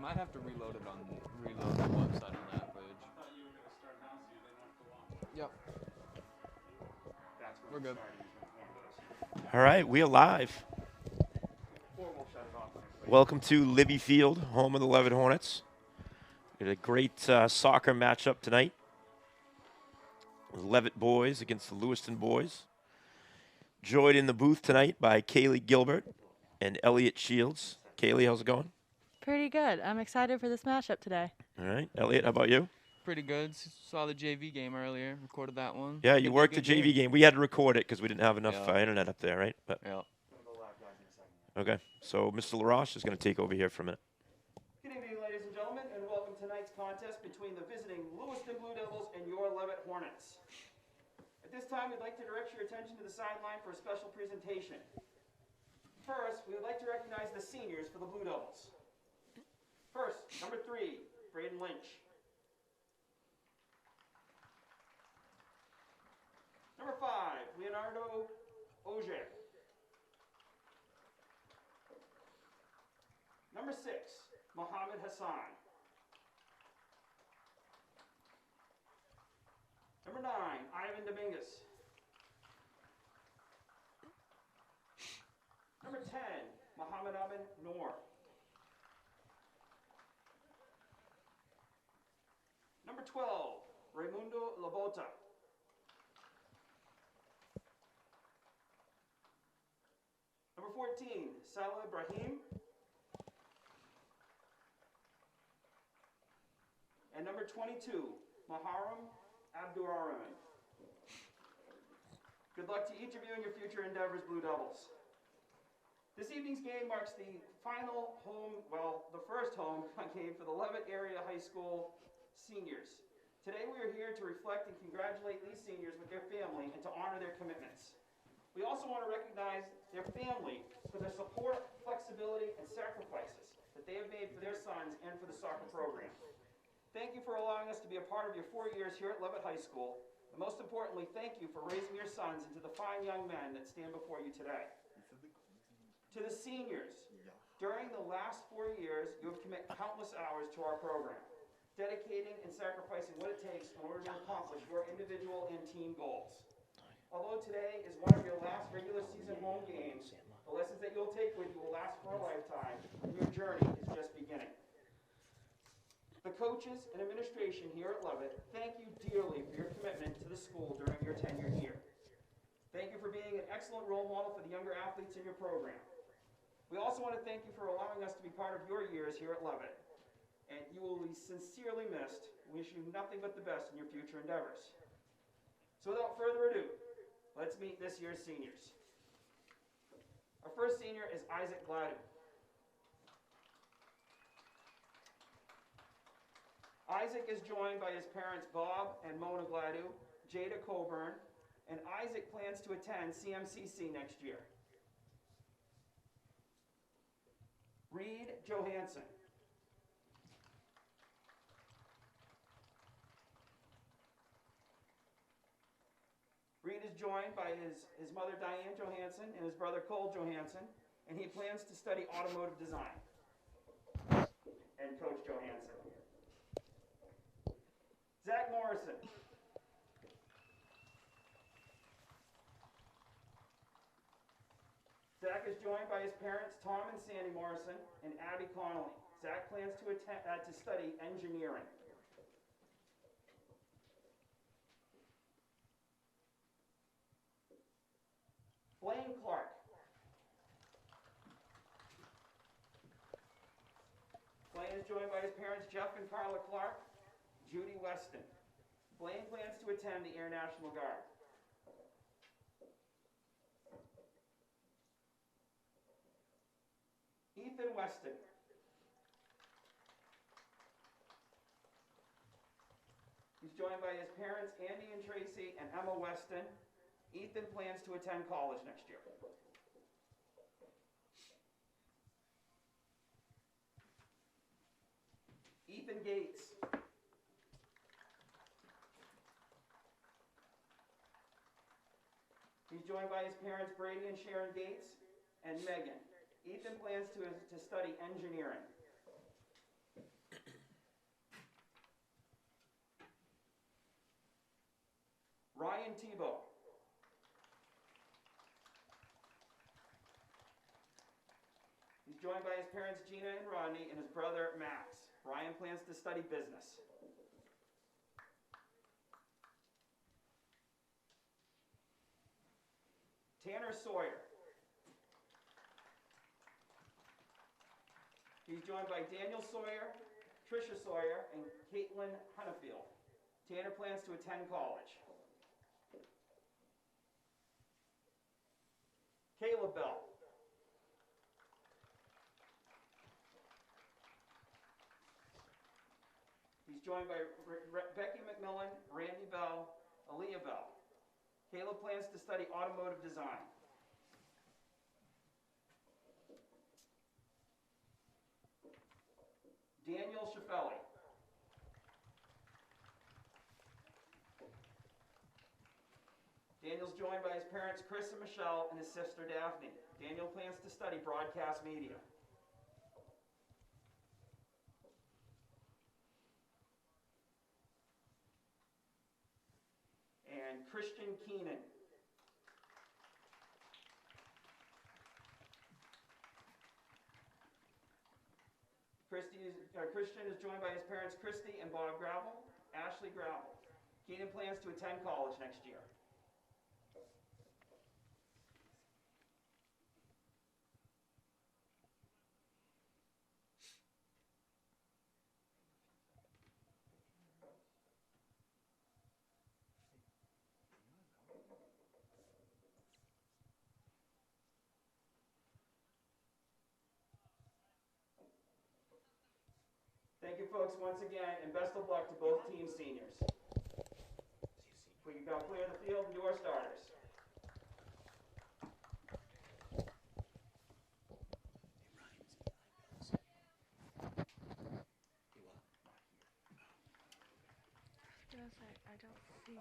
might have to reload the website on that page. Yep. We're good. All right, we are live. Welcome to Libby Field, home of the Leavitt Hornets. We had a great soccer matchup tonight. The Leavitt boys against the Lewiston boys. Joined in the booth tonight by Kaylee Gilbert and Elliot Shields. Kaylee, how's it going? Pretty good. I'm excited for this matchup today. All right. Elliot, how about you? Pretty good. Saw the JV game earlier. Recorded that one. Yeah, you worked the JV game. We had to record it because we didn't have enough internet up there, right? But yeah. Okay. So Mr. LaRoche is going to take over here for a minute. Good evening, ladies and gentlemen, and welcome to tonight's contest between the visiting Lewiston Blue Devils and your Leavitt Hornets. At this time, we'd like to direct your attention to the sideline for a special presentation. First, we would like to recognize the seniors for the Blue Devils. First, number 3, Braden Lynch. Number 5, Leonardo Ogier. Number 6, Mohammed Hassan. Number 9, Ivan Dominguez. Number 10, Mohammed Amin Noor. Number 12, Raimundo Labota. Number 14, Salah Ibrahim. And number 22, Maharam Abdurrahman. Good luck to each of you in your future endeavors, Blue Devils. This evening's game marks the final home, the first home game for the Leavitt Area High School seniors. Today we are here to reflect and congratulate these seniors with their family and to honor their commitments. We also want to recognize their family for their support, flexibility, and sacrifices that they have made for their sons and for the soccer program. Thank you for allowing us to be a part of your 4 years here at Leavitt High School. And most importantly, thank you for raising your sons into the fine young men that stand before you today. To the seniors, during the last 4 years, you have committed countless hours to our program, dedicating and sacrificing what it takes in order to accomplish your individual and team goals. Although today is one of your last regular season home games, the lessons that you'll take with you will last for a lifetime, and your journey is just beginning. The coaches and administration here at Leavitt thank you dearly for your commitment to the school during your tenure here. Thank you for being an excellent role model for the younger athletes in your program. We also want to thank you for allowing us to be part of your years here at Leavitt. And you will be sincerely missed. We wish you nothing but the best in your future endeavors. So without further ado, let's meet this year's seniors. Our first senior is Isaac Gladue. Isaac is joined by his parents Bob and Mona Gladue, Jada Coburn, and Isaac plans to attend CMCC next year. Reed Johansson. Reed is joined by his mother Diane Johansson and his brother Cole Johansson, and he plans to study automotive design. And Coach Johansson. Zach Morrison. Zach is joined by his parents, Tom and Sandy Morrison, and Abby Connolly. Zach plans to study engineering. Blaine Clark. Blaine is joined by his parents, Jeff and Carla Clark, Judy Weston. Blaine plans to attend the Air National Guard. Ethan Weston. He's joined by his parents, Andy and Tracy, and Emma Weston. Ethan plans to attend college next year. Ethan Gates. He's joined by his parents, Brady and Sharon Gates, and Megan. Ethan plans to study engineering. Ryan Tebow. He's joined by his parents Gina and Rodney and his brother Max. Ryan plans to study business. Tanner Sawyer. He's joined by Daniel Sawyer, Tricia Sawyer, and Caitlin Hunnefield. Tanner plans to attend college. Caleb Bell. He's joined by Becky McMillan, Randy Bell, Aaliyah Bell. Caleb plans to study automotive design. Daniel Schiffelli. Daniel's joined by his parents Chris and Michelle and his sister Daphne. Daniel plans to study broadcast media. And Christian Keenan. Christian is joined by his parents Christy and Bob Gravel, Ashley Gravel. Keenan plans to attend college next year. Thank you, folks, once again, and best of luck to both team seniors. We can now clear the field and do our starters. I don't see him.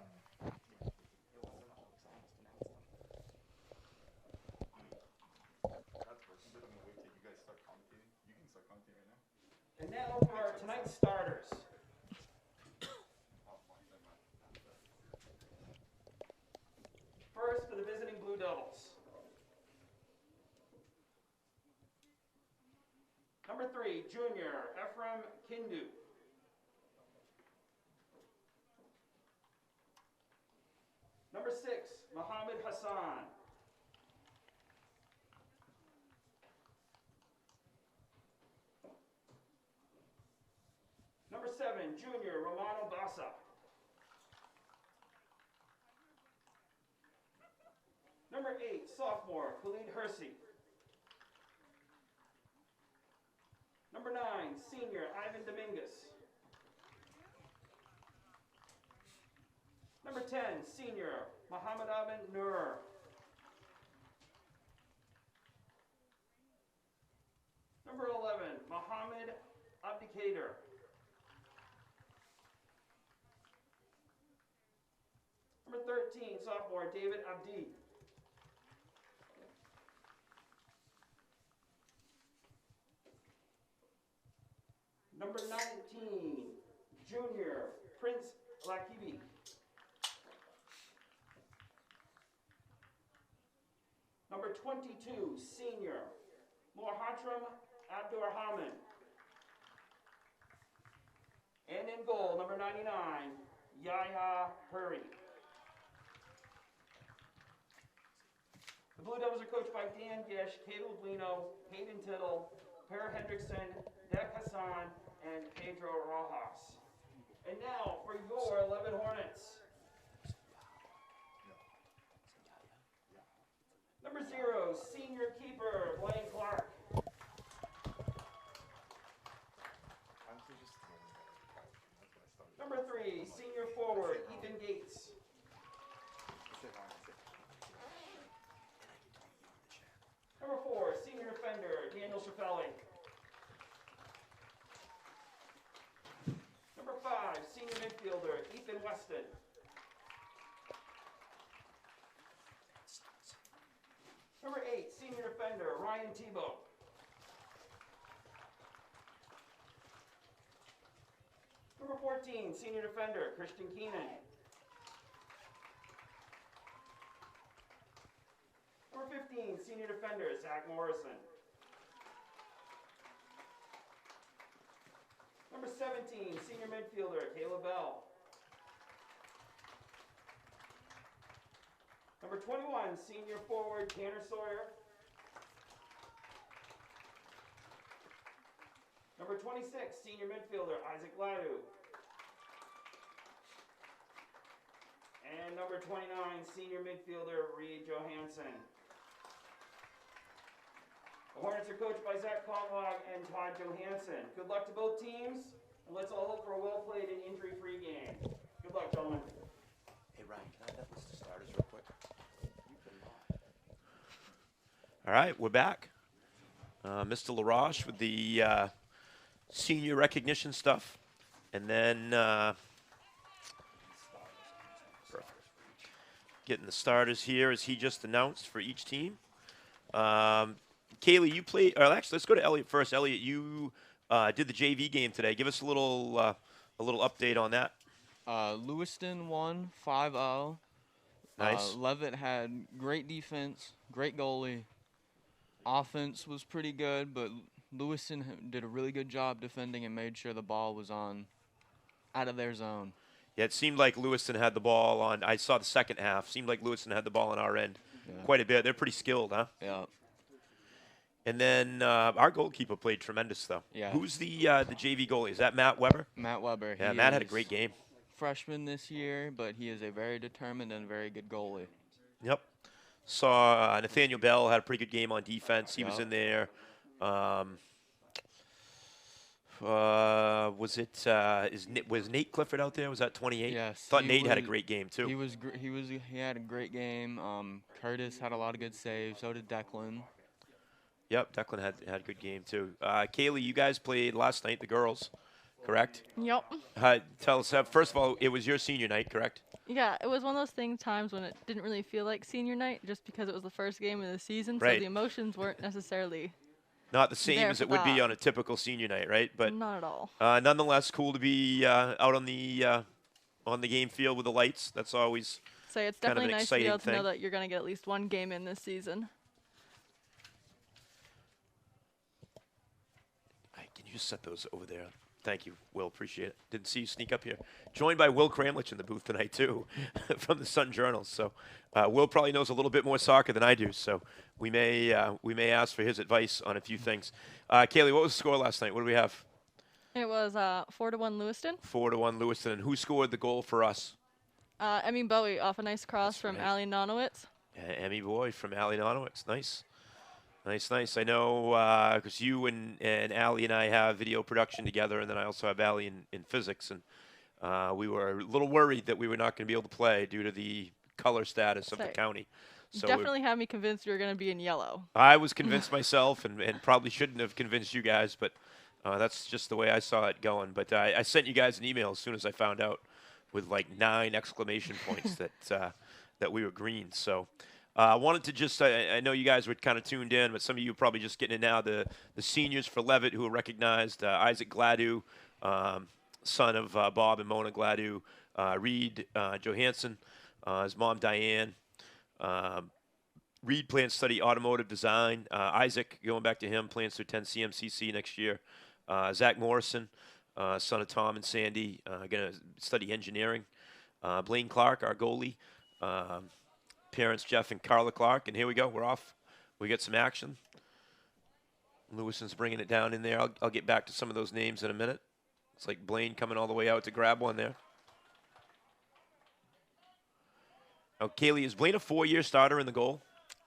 And now for our tonight's starters. First, for the visiting Blue Devils. Number 3, junior, Ephraim Kindu. Number 6, Mohammed Hassan. Number 7, junior, Romano Bassa. Number 8, sophomore, Khalid Hersey. Number 9, senior, Ivan Dominguez. Number 10, senior, Muhammad Amin Nur. Number 11, Muhammad Abdikader. Number 13, sophomore, David Abdi. Number 19, junior, Prince Lakibi. Number 22, senior, Mohatram Abdurrahman. And in goal, number 99, Yahya Hurry. The Blue Devils are coached by Dan Gish, Caleb Lino, Hayden Tittle, Per Hendrickson, Dek Hassan, and Pedro Rojas. And now for your 11 Hornets. Number 0, senior keeper, Blaine Clark. Number 3, senior forward, Ethan Gates. Number 4, senior defender, Daniel Schiffelli. Number 5, senior midfielder, Ethan Weston. Number 8, senior defender, Ryan Tebow. Number 14, senior defender, Christian Keenan. senior defender, Zach Morrison. Number 17, senior midfielder, Kayla Bell. Number 21, senior forward, Tanner Sawyer. Number 26, senior midfielder, Isaac Ladu. And number 29, senior midfielder, Reed Johansson. The Hornets are coached by Zach Conlog and Todd Johansson. Good luck to both teams, and let's all hope for a well-played and injury-free game. Good luck, gentlemen. Hey, Ryan, can I have that list of starters real quick? All right, we're back. Mr. LaRoche with the senior recognition stuff. And then getting the starters here as he just announced for each team. Kaylee, you played, or actually, let's go to Elliot first. Elliot, you did the JV game today. Give us a little update on that. Lewiston won 5-0. Nice. Leavitt had great defense, great goalie. Offense was pretty good, but Lewiston did a really good job defending and made sure the ball was out of their zone. Yeah, it seemed like Lewiston had the ball on. I saw the second half. Seemed like Lewiston had the ball on our end quite a bit. They're pretty skilled, huh? Yeah. And then our goalkeeper played tremendous, though. Yeah. Who's the JV goalie? Is that Matt Weber? Matt Weber. Yeah, He Matt had a is great game. freshman this year, but he is a very determined and very good goalie. Yep. Saw Nathaniel Bell had a pretty good game on defense. He was Yep. in there. Was Nate Clifford out there? Was that 28? Yes. Thought Nate had a great game too. He had a great game. Curtis had a lot of good saves. So did Declan. Yep, Declan had a good game too. Kaylee, you guys played last night, the girls, correct? Yep. Tell us, first of all, it was your senior night, correct? Yeah, it was one of those times when it didn't really feel like senior night just because it was the first game of the season, Right. so the emotions weren't necessarily Not the same there as for it would be that. on a typical senior night, right? But not at all. nonetheless, cool to be out on the game field with the lights. That's always So it's kind of definitely an nice to be exciting able to know thing. that you're going to get at least one game in this season. Can you just set those over there? Thank you, Will. Appreciate it. Didn't see you sneak up here. Joined by Will Kramlich in the booth tonight, too, from the Sun Journal. So Will probably knows a little bit more soccer than I do, so we may ask for his advice on a few things. Kaylee, what was the score last night? What do we have? It was 4-1 Lewiston. 4-1 Lewiston. And who scored the goal for us? Emmy Bowie off a nice cross from right. Allie Nonowitz. Emmy Boy from Allie Nonowitz. Nice. Nice. I know because you and Allie and I have video production together, and then I also have Allie in physics. And we were a little worried that we were not going to be able to play due to the color status of the Say, county. So definitely had me convinced you were going to be in yellow. I was convinced myself and probably shouldn't have convinced you guys, but that's just the way I saw it going. But I sent you guys an email as soon as I found out with like 9 exclamation points that we were green. So I wanted to just, I know you guys were kind of tuned in, but some of you are probably just getting in now. The seniors for Leavitt who are recognized, Isaac Gladue, son of Bob and Mona Gladue, Reed Johansson, his mom Diane. Reed plans to study automotive design. Isaac, going back to him, plans to attend CMCC next year. Zach Morrison, son of Tom and Sandy, going to study engineering. Blaine Clark, our goalie. Parents Jeff and Carla Clark. And here we go. We're off. We get some action. Lewiston's bringing it down in there. I'll get back to some of those names in a minute. It's like Blaine coming all the way out to grab one there. Oh, Kaylee, is Blaine a 4-year starter in the goal?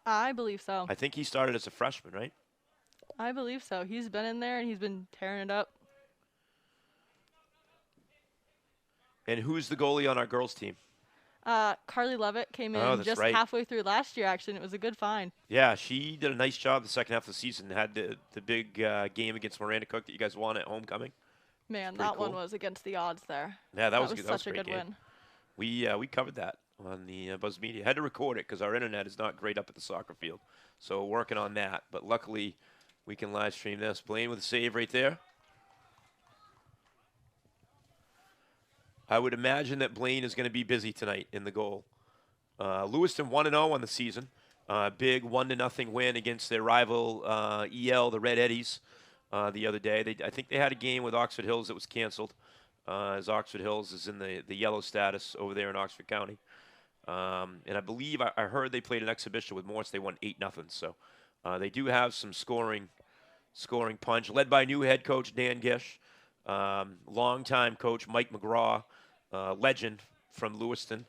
I believe so. I think he started as a freshman, right? I believe so. He's been in there and he's been tearing it up. And who's the goalie on our girls' team? Carly Leavitt came Oh, in that's just right. halfway through last year, actually, and it was a good find. Yeah, she did a nice job the second half of the season. Had the big game against Miranda Cook that you guys won at homecoming. Man, pretty that one cool. was against the odds there. Yeah, that was good. That was such a a great good game. win. We covered that on the Buzz Media. Had to record it because our internet is not great up at the soccer field. So working on that. But luckily, we can live stream this. Blaine with a save right there. I would imagine that Blaine is going to be busy tonight in the goal. Lewiston 1-0 on the season. Big 1-0 win against their rival EL, the Red Eddies, the other day. I think they had a game with Oxford Hills that was canceled, as Oxford Hills is in the yellow status over there in Oxford County. And I believe I heard they played an exhibition with Morse. They won 8-0. So they do have some scoring punch, led by new head coach Dan Gish, longtime coach Mike McGraw, legend from Lewiston,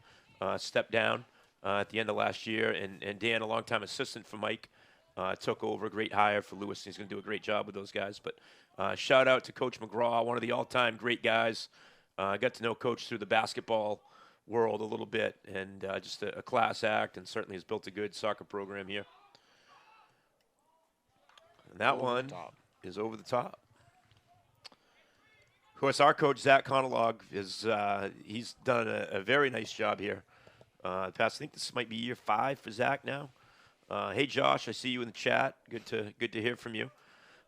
stepped down at the end of last year, and Dan, a longtime assistant for Mike, took over. Great hire for Lewiston. He's going to do a great job with those guys. But shout out to Coach McGraw, one of the all-time great guys. I got to know Coach through the basketball world a little bit, and just a class act, and certainly has built a good soccer program here. And that one is over the top. Of course, our coach, Zach Conalog, he's done a very nice job here. I think this might be year 5 for Zach now. Hey, Josh, I see you in the chat. Good to hear from you.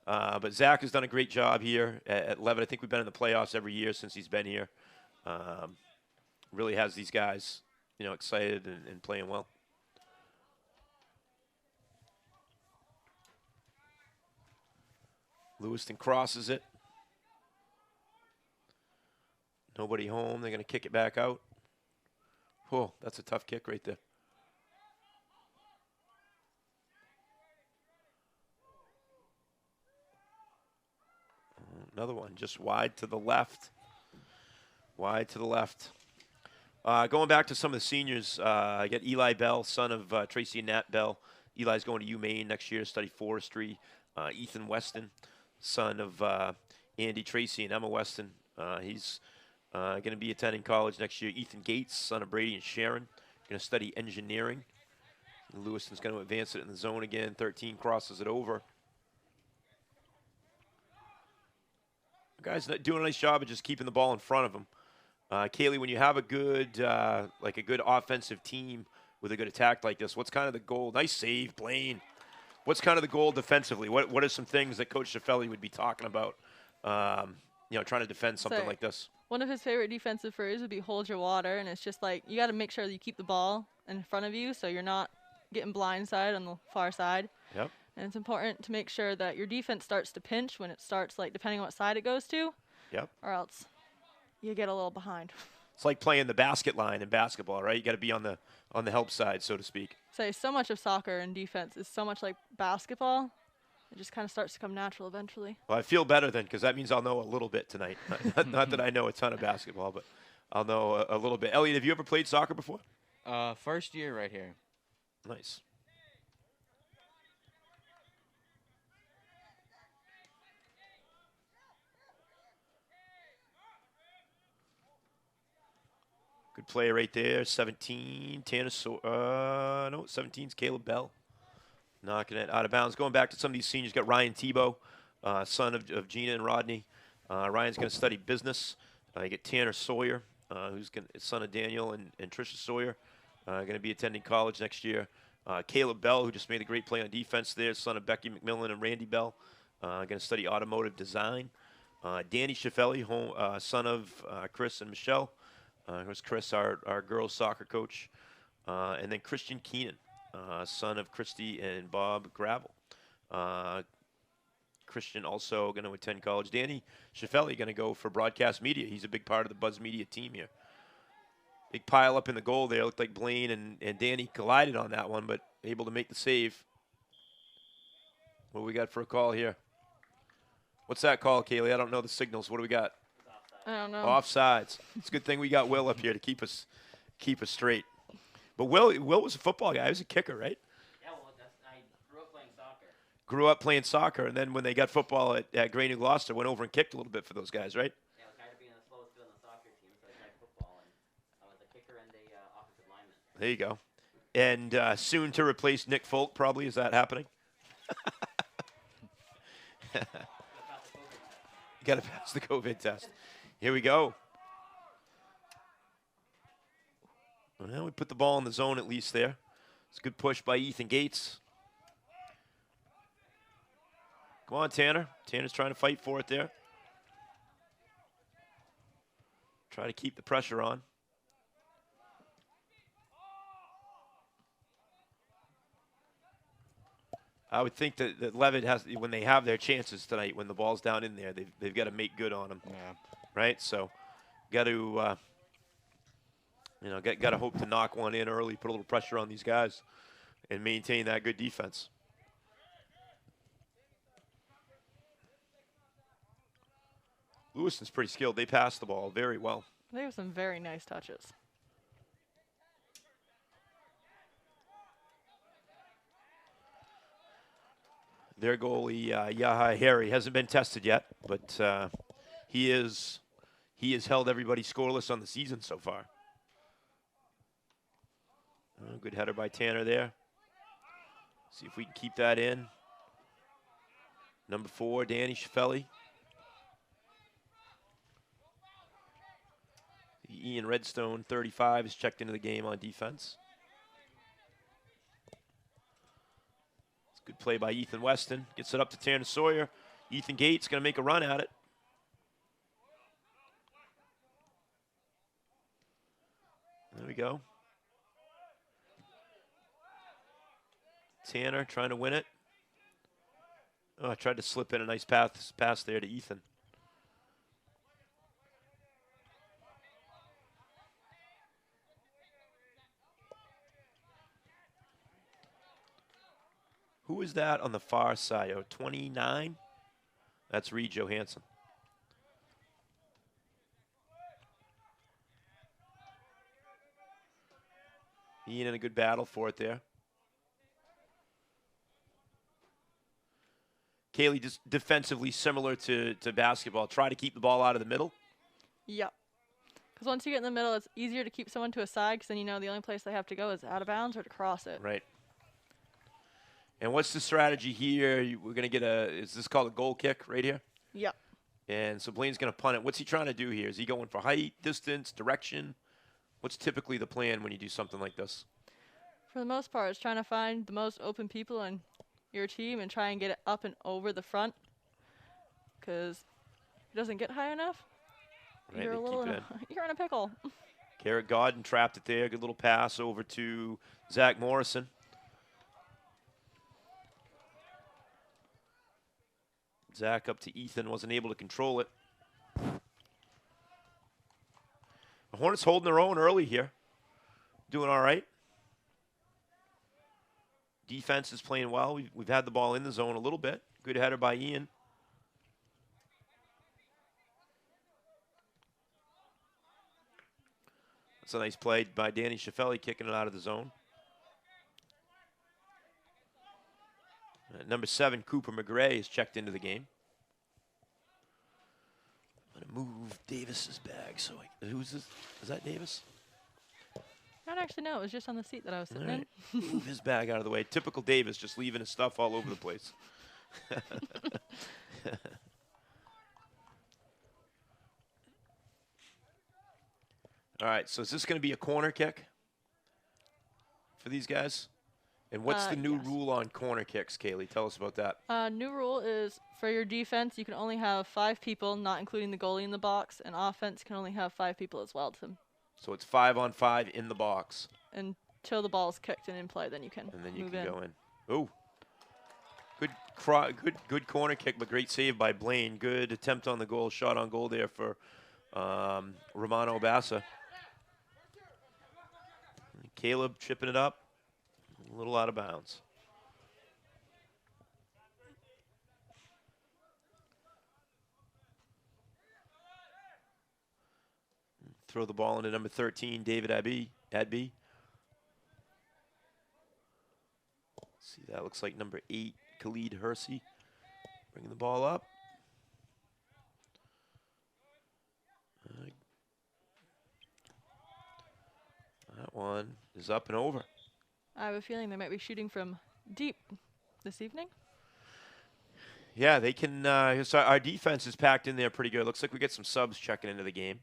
But Zach has done a great job here at Leavitt. I think we've been in the playoffs every year since he's been here. Really has these guys, excited and playing well. Lewiston crosses it. Nobody home. They're going to kick it back out. Whoa, that's a tough kick right there. Another one just wide to the left. Wide to the left. Going back to some of the seniors, I got Eli Bell, son of Tracy and Nat Bell. Eli's going to UMaine next year to study forestry. Ethan Weston, son of Andy Tracy and Emma Weston. He's going to be attending college next year. Ethan Gates, son of Brady and Sharon, going to study engineering. Lewiston's going to advance it in the zone again. 13 crosses it over. Guys doing a nice job of just keeping the ball in front of them. Kaylee, when you have a good offensive team with a good attack like this, what's kind of the goal? Nice save, Blaine. What's kind of the goal defensively? What are some things that Coach Sheffelli would be talking about, trying to defend something like this? One of his favorite defensive phrases would be hold your water, and it's just like you got to make sure that you keep the ball in front of you so you're not getting blindsided on the far side. Yep. And it's important to make sure that your defense starts to pinch when it starts, like, depending on what side it goes to. Yep. Or else you get a little behind. It's like playing the basket line in basketball, right? You got to be on the help side, so to speak. So much of soccer and defense is so much like basketball. It just kind of starts to come natural eventually. Well, I feel better then because that means I'll know a little bit tonight. Not that I know a ton of basketball, but I'll know a little bit. Elliot, have you ever played soccer before? First year right here. Nice. Good play right there. 17, Tanner. 17's Caleb Bell. Knocking it out of bounds. Going back to some of these seniors, got Ryan Tebow, son of Gina and Rodney. Ryan's going to study business. You get Tanner Sawyer, who's son of Daniel and Tricia Sawyer, going to be attending college next year. Caleb Bell, who just made a great play on defense there, son of Becky McMillan and Randy Bell, going to study automotive design. Danny Sheffelli, son of Chris and Michelle. Who's Chris, our girls soccer coach. And then Christian Keenan, son of Christy and Bob Gravel. Christian also going to attend college. Danny Sheffelli going to go for broadcast media. He's a big part of the Buzz Media team here. Big pile up in the goal there. Looked like Blaine and Danny collided on that one, but able to make the save. What do we got for a call here? What's that call, Kaylee? I don't know the signals. What do we got? I don't know. Offsides. It's a good thing we got Will up here to keep us straight. But Will was a football guy. He was a kicker, right? Yeah, well, I grew up playing soccer. Grew up playing soccer, and then when they got football at Gray New Gloucester, went over and kicked a little bit for those guys, right? Yeah, I was tired of being the slowest on the soccer team, so I tried football, and I was a kicker and a offensive lineman. There you go. And soon to replace Nick Folk, probably. Is that happening? Got to pass the COVID test. Here we go. Well, we put the ball in the zone at least there. It's a good push by Ethan Gates. Come on, Tanner. Tanner's trying to fight for it there. Try to keep the pressure on. I would think that Leavitt has, when they have their chances tonight, when the ball's down in there, they've got to make good on them, Yeah. right? So, got to got to hope to knock one in early, put a little pressure on these guys, and maintain that good defense. Lewiston's pretty skilled. They pass the ball very well. They have some very nice touches. Their goalie, Yaha Harry, hasn't been tested yet, but he has held everybody scoreless on the season so far. Good header by Tanner there. See if we can keep that in. Number 4, Danny Schiffelli. Ian Redstone, 35, is checked into the game on defense. Good play by Ethan Weston. Gets it up to Tanner Sawyer. Ethan Gates going to make a run at it. There we go. Tanner trying to win it. Oh, I tried to slip in a nice pass there to Ethan. Who is that on the far side? Oh, 29? That's Reed Johansson. Ian in a good battle for it there. Kaylee, just defensively similar to basketball. Try to keep the ball out of the middle. Yep. Because once you get in the middle, it's easier to keep someone to a side because then you know the only place they have to go is out of bounds or to cross it. Right. And what's the strategy here? We're going to get is this called a goal kick right here? Yep. And so Blaine's going to punt it. What's he trying to do here? Is he going for height, distance, direction? What's typically the plan when you do something like this? For the most part, it's trying to find the most open people in your team and try and get it up and over the front. Because if it doesn't get high enough, Right, you're you're in a pickle. Garrett Godden trapped it there. Good little pass over to Zach Morrison. Zach up to Ethan, wasn't able to control it. The Hornets holding their own early here. Doing all right. Defense is playing well. We've had the ball in the zone a little bit. Good header by Ian. That's a nice play by Danny Schiffelli, kicking it out of the zone. Number 7, Cooper McGray, is checked into the game. I'm going to move Davis's bag. So who's this? Is that Davis? I don't actually know. It was just on the seat that I was sitting in. Move his bag out of the way. Typical Davis, just leaving his stuff all over the place. All right, so is this going to be a corner kick for these guys? And what's the new rule on corner kicks, Kaylee? Tell us about that. New rule is for your defense, you can only have 5 people, not including the goalie in the box, and offense can only have 5 people as well. So it's 5-on-5 in the box. Until the ball is kicked and in play, then you can And then you move can in. go in. Oh, good corner kick, but great save by Blaine. Good attempt on the goal, shot on goal there for Romano Bassa. Caleb chipping it up. A little out of bounds. Throw the ball into number 13, David Adby. See, that looks like number 8, Khalid Hersey. Bringing the ball up. That one is up and over. I have a feeling they might be shooting from deep this evening. Yeah, they can. So our defense is packed in there pretty good. Looks like we get some subs checking into the game.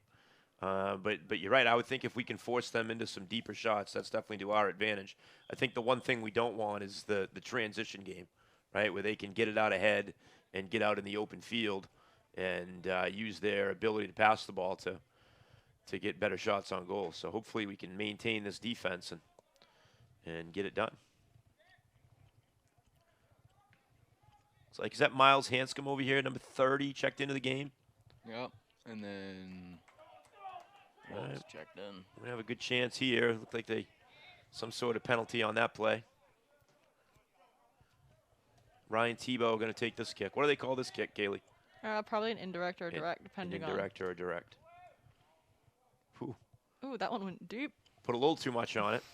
But you're right. I would think if we can force them into some deeper shots, that's definitely to our advantage. I think the one thing we don't want is the transition game, right, where they can get it out ahead and get out in the open field and use their ability to pass the ball to get better shots on goal. So hopefully we can maintain this defense and get it done. It's like, is that Miles Hanscom over here, number 30, checked into the game? Yep. And then Walls checked in. We have a good chance here. Looked like some sort of penalty on that play. Ryan Tebow going to take this kick. What do they call this kick, Kaylee? Probably an indirect or direct, depending on. Indirect or a direct. Whew. Ooh, that one went deep. Put a little too much on it.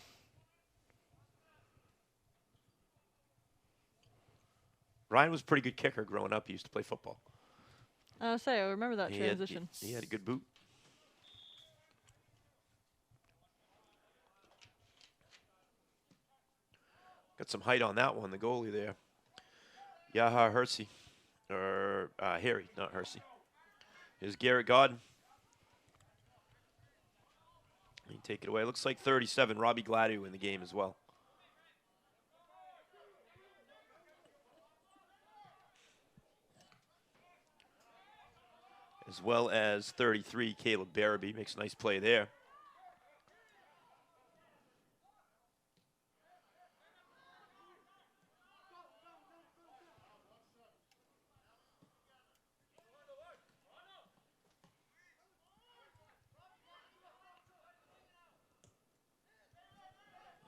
Ryan was a pretty good kicker growing up. He used to play football. I remember that transition. He had a good boot. Got some height on that one, the goalie there. Yaha Hersey. Or Harry, not Hersey. Here's Garrett Godden. He can take it away. Looks like 37, Robbie Gladio in the game as well. As well as 33, Caleb Barabee. Makes a nice play there.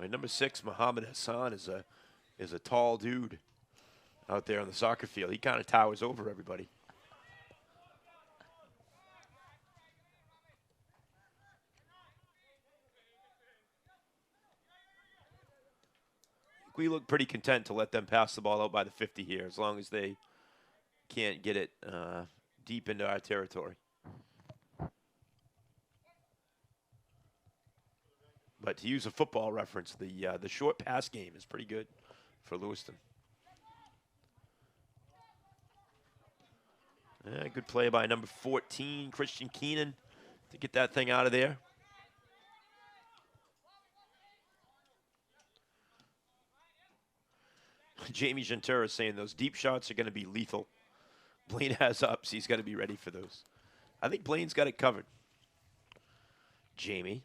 Number 6, Muhammad Hassan, is a tall dude out there on the soccer field. He kind of towers over everybody. We look pretty content to let them pass the ball out by the 50 here, as long as they can't get it deep into our territory. But to use a football reference, the short pass game is pretty good for Lewiston. Yeah, good play by number 14, Christian Keenan, to get that thing out of there. Jamie Gentera is saying those deep shots are going to be lethal. Blaine has ups. He's got to be ready for those. I think Blaine's got it covered. Jamie.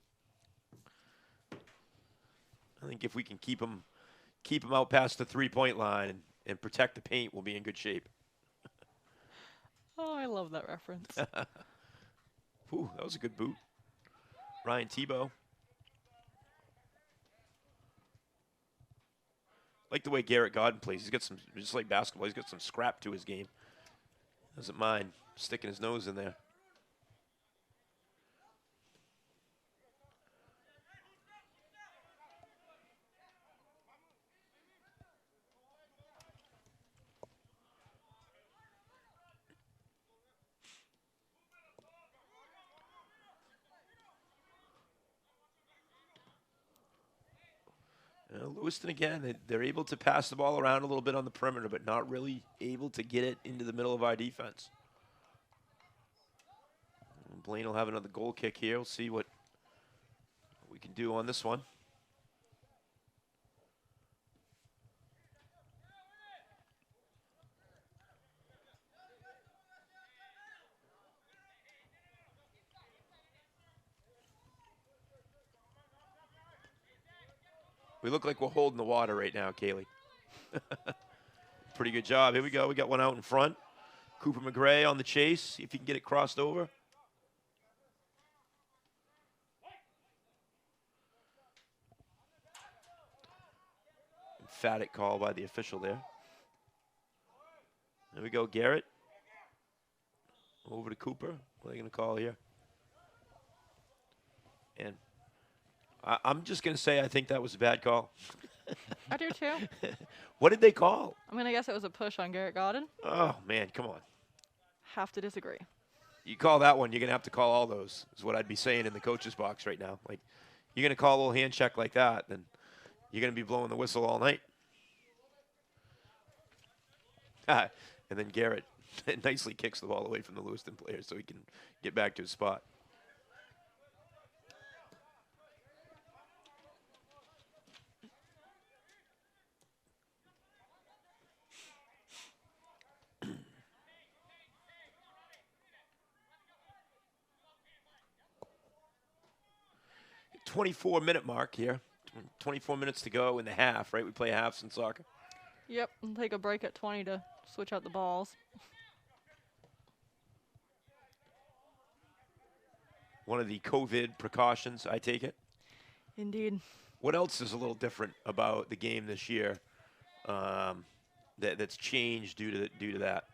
I think if we can keep him out past the three-point line and protect the paint, we'll be in good shape. Oh, I love that reference. Ooh, that was a good boot. Ryan Tebow. Like the way Garrett Godden plays. He's got some, just like basketball, he's got some scrap to his game. Doesn't mind sticking his nose in there. Lewiston, again, they're able to pass the ball around a little bit on the perimeter, but not really able to get it into the middle of our defense. And Blaine will have another goal kick here. We'll see what we can do on this one. We look like we're holding the water right now, Kaylee. Pretty good job. Here we go. We got one out in front. Cooper McGray on the chase. See if he can get it crossed over. Emphatic call by the official there. There we go, Garrett. Over to Cooper. What are they going to call here? And I'm just going to say I think that was a bad call. I do too. What did they call? I'm going to guess it was a push on Garrett Godden. Oh, man, come on. Have to disagree. You call that one, you're going to have to call all those, is what I'd be saying in the coach's box right now. Like, you're going to call a little hand check like that, then you're going to be blowing the whistle all night. And then Garrett nicely kicks the ball away from the Lewiston player so he can get back to his spot. .24-minute mark here. 24 minutes to go in the half, right? We play halves in soccer. Yep, and take a break at 20 to switch out the balls. One of the COVID precautions, I take it. Indeed. What else is a little different about the game this year that's changed due to that?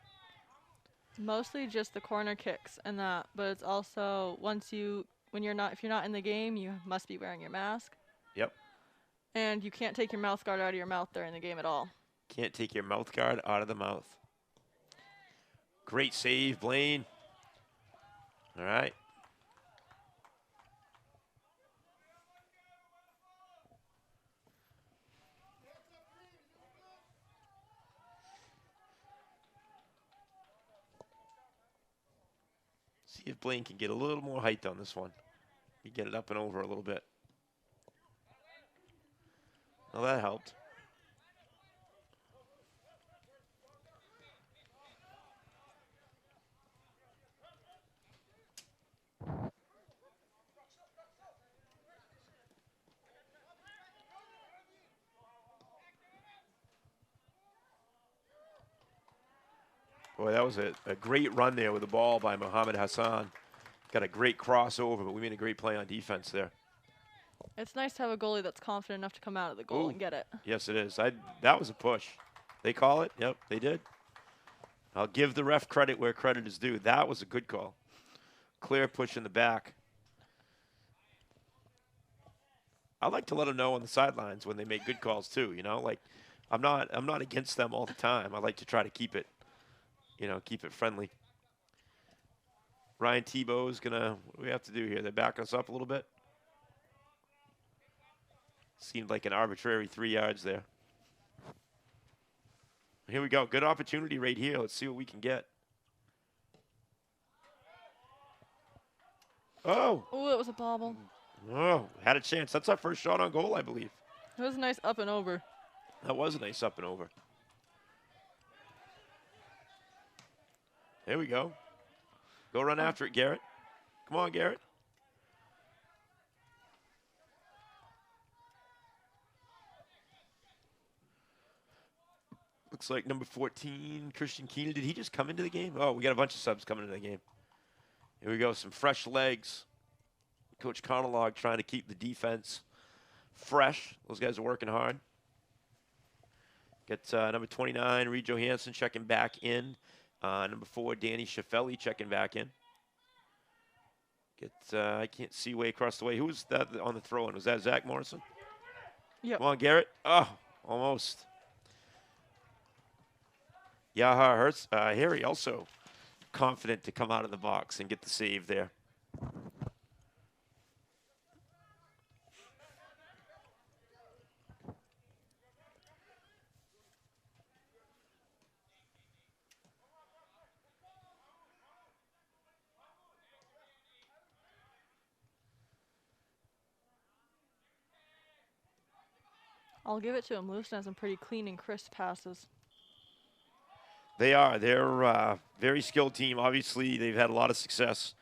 Mostly just the corner kicks and that, but it's also if you're not in the game, you must be wearing your mask. Yep. And you can't take your mouth guard out of your mouth during the game at all. Can't take your mouth guard out of the mouth. Great save, Blaine. All right. See if Blaine can get a little more height on this one. You get it up and over a little bit. Well, that helped. Boy, that was a great run there with the ball by Mohammed Hassan. Got a great crossover, but we made a great play on defense there. It's nice to have a goalie that's confident enough to come out of the goal and get it. Yes, it is. That was a push. They call it? Yep, they did. I'll give the ref credit where credit is due. That was a good call. Clear push in the back. I like to let them know on the sidelines when they make good calls too, you know? Like I'm not against them all the time. I like to try to keep it friendly. Ryan Tebow's gonna, what do we have to do here? They're backing us up a little bit. Seemed like an arbitrary 3 yards there. Here we go. Good opportunity right here. Let's see what we can get. Oh. Oh, it was a bobble. Oh, had a chance. That's our first shot on goal, I believe. It was a nice up and over. That was a nice up and over. There we go. Go run after it, Garrett. Come on, Garrett. Looks like number 14, Christian Keenan. Did he just come into the game? Oh, we got a bunch of subs coming into the game. Here we go, some fresh legs. Coach Conalog trying to keep the defense fresh. Those guys are working hard. Get number 29, Reed Johansson, checking back in. Number 4, Danny Schaffelli, checking back in. I can't see way across the way. Who was that on the throw-in? Was that Zach Morrison? Yep. Come on, Garrett. Oh, almost. Yaha Harry also confident to come out of the box and get the save there. I'll give it to him. Lewiston has some pretty clean and crisp passes. They are. They're a very skilled team. Obviously, they've had a lot of success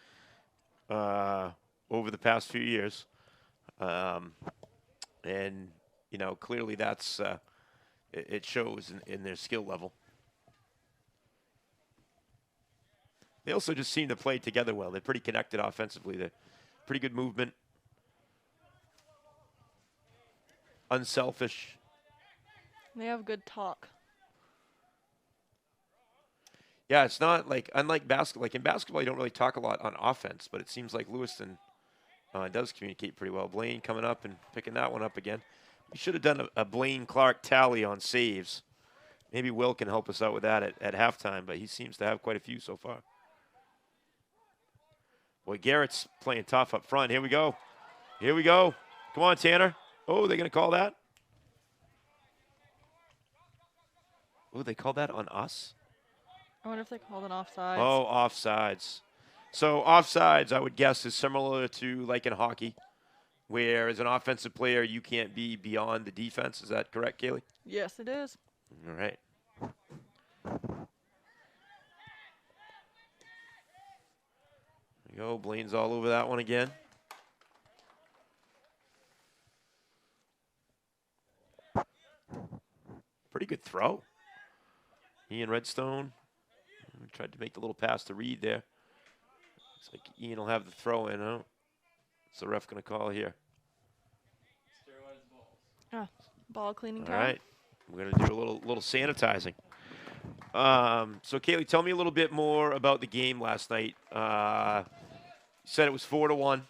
over the past few years. And, you know, clearly that's it shows in their skill level. They also just seem to play together well. They're pretty connected offensively. They're pretty good movement. Unselfish. They have good talk. Yeah, it's not like, unlike basketball, like in basketball, you don't really talk a lot on offense, but it seems like Lewiston does communicate pretty well. Blaine coming up and picking that one up again. We should have done a Blaine Clark tally on saves. Maybe Will can help us out with that at halftime, but he seems to have quite a few so far. Boy, Garrett's playing tough up front. Here we go. Here we go. Come on, Tanner. Oh, they're going to call that? Oh, they called that on us? I wonder if they called an offsides. Oh, offsides. So offsides, I would guess, is similar to like in hockey, where as an offensive player, you can't be beyond the defense. Is that correct, Kaylee? Yes, it is. All right. There you go. Blaine's all over that one again. Pretty good throw. Ian Redstone tried to make the little pass to Reed there. Looks like Ian will have the throw in. Oh, what's the ref going to call here? Ball cleaning All time. right. We're going to do a little sanitizing. So, Kaylee, tell me a little bit more about the game last night. You said it was 4-1.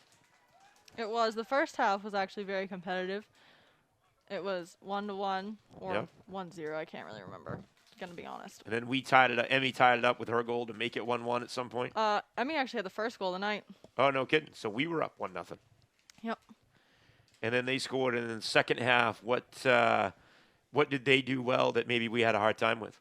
It was. The first half was actually very competitive. It was 1-1 or Yep. 1-0. I can't really remember. Gonna be honest. And then we tied it up. Emmy tied it up with her goal to make it 1-1 at some point. Emmy actually had the first goal of the night. Oh, no kidding. So we were up 1-0. Yep. And then they scored. And in the second half, what did they do well that maybe we had a hard time with?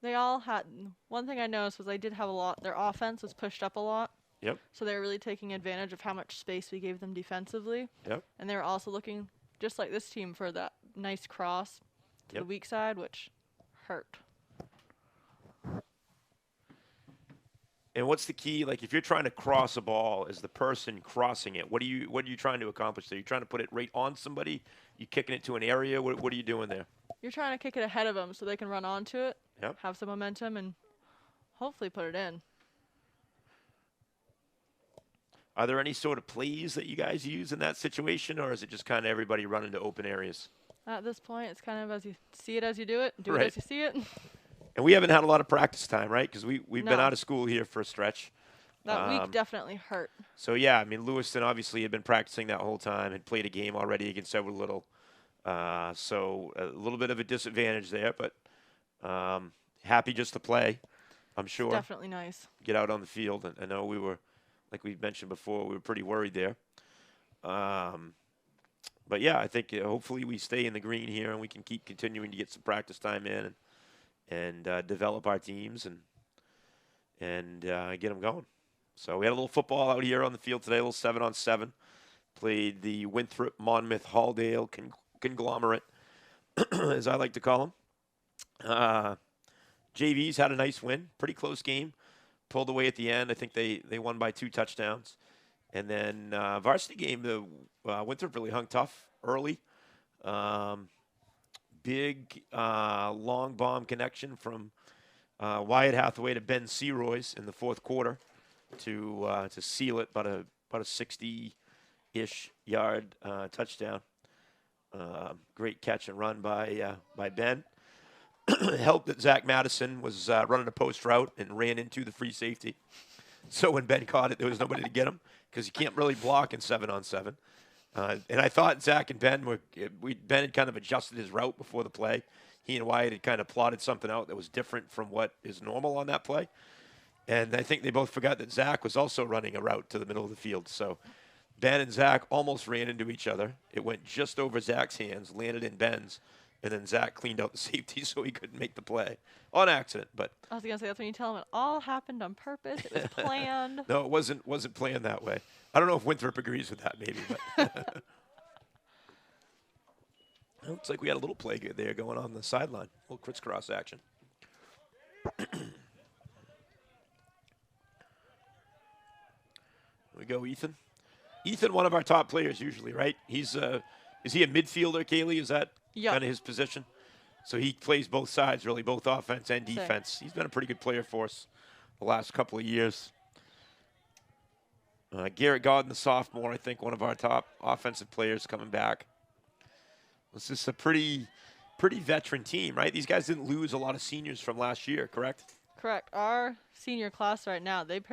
They all had. One thing I noticed was they did have a lot. Their offense was pushed up a lot. Yep. So they were really taking advantage of how much space we gave them defensively. Yep. And they were also looking, just like this team, for that nice cross to the weak side, which hurt. And what's the key? Like, if you're trying to cross a ball as the person crossing it, what are you trying to accomplish there? You trying to put it right on somebody? You kicking it to an area? What are you doing there? You're trying to kick it ahead of them so they can run onto it, Yep. have some momentum, and hopefully put it in. Are there any sort of plays that you guys use in that situation, or is it just kind of everybody running to open areas? At this point, it's kind of as you see it as you do it, do Right. it as you see it. And we haven't had a lot of practice time, right? Because we've been No. out of school here for a stretch. That week definitely hurt. So, yeah, I mean, Lewiston obviously had been practicing that whole time, had played a game already against Edward Little. So a little bit of a disadvantage there, but happy just to play, I'm sure. It's definitely nice. Get out on the field. And I know we were, like we mentioned before, we were pretty worried there. But, yeah, I think hopefully we stay in the green here and we can keep continuing to get some practice time in and develop our teams and get them going. So we had a little football out here on the field today, a little 7-on-7. Played the Winthrop, Monmouth, Halldale conglomerate, as I like to call them. JVs had a nice win, pretty close game. Pulled away at the end. I think they won by 2 touchdowns. And then varsity game, the Winthrop really hung tough early. Big long bomb connection from Wyatt Hathaway to Ben Searoy's in the fourth quarter to seal it, about a 60-ish yard touchdown. Great catch and run by Ben. Helped that Zach Madison was running a post route and ran into the free safety. So when Ben caught it, there was nobody to get him because you can't really block in 7-on-7. And I thought Zach and Ben Ben had kind of adjusted his route before the play. He and Wyatt had kind of plotted something out that was different from what is normal on that play. And I think they both forgot that Zach was also running a route to the middle of the field. So Ben and Zach almost ran into each other. It went just over Zach's hands, landed in Ben's, and then Zach cleaned out the safety so he couldn't make the play on accident. But I was going to say, that's when you tell them it all happened on purpose. It was planned. no, it wasn't planned that way. I don't know if Winthrop agrees with that, maybe. But looks like we had a little play there going on the sideline. A little crisscross action. Here we go, Ethan. Ethan, one of our top players usually, right? Is he a midfielder, Kaylee? Is that Yep. kind of his position? So he plays both sides, really, both offense and Same. defense. He's been a pretty good player for us the last couple of years. Garrett Godden, the sophomore, I think one of our top offensive players coming back. This is a pretty veteran team, right? These guys didn't lose a lot of seniors from last year, correct? Correct. Our senior class right now, they've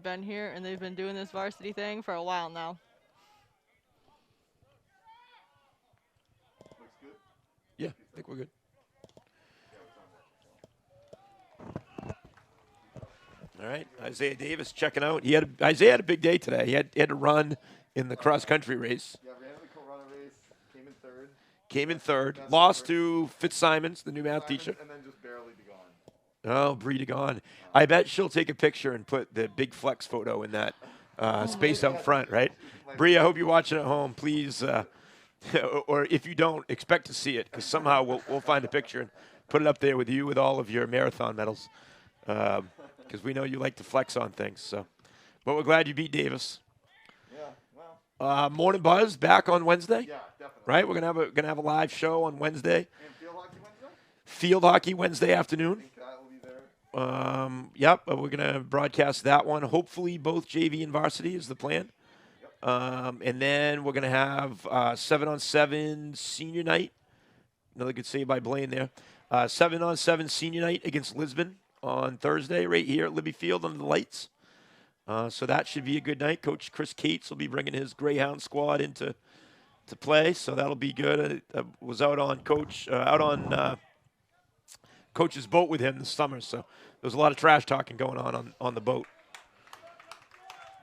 been here and they've been doing this varsity thing for a while now. Looks good. Yeah, I think we're good. All right, Isaiah Davis checking out. Isaiah had a big day today. He had to run in the cross-country race. Yeah, ran the co-runner race, Came in third. That's Lost great. to Fitzsimons, the new math teacher. And then just barely be gone. Oh, Bree gone. I bet she'll take a picture and put the big flex photo in that space out front, right? Bree, I hope you're watching at home. Please, or if you don't, expect to see it because somehow we'll find a picture and put it up there with you with all of your marathon medals because we know you like to flex on things. So, but we're glad you beat Davis. Yeah, well, Morning Buzz back on Wednesday, yeah, definitely. right? We're gonna have a live show on Wednesday. And field hockey Wednesday? Field hockey Wednesday I afternoon. think Kyle will be there. Yep, we're going to broadcast that one. Hopefully both JV and varsity is the plan. And then we're going to have 7-on-7 senior night. Another good save by Blaine there. 7-on-7 senior night against Lisbon on Thursday right here at Libby Field under the lights. So that should be a good night. Coach Chris Cates will be bringing his Greyhound squad into play, so that'll be good. I was out on Coach's boat with him this summer, so there was a lot of trash talking going on the boat.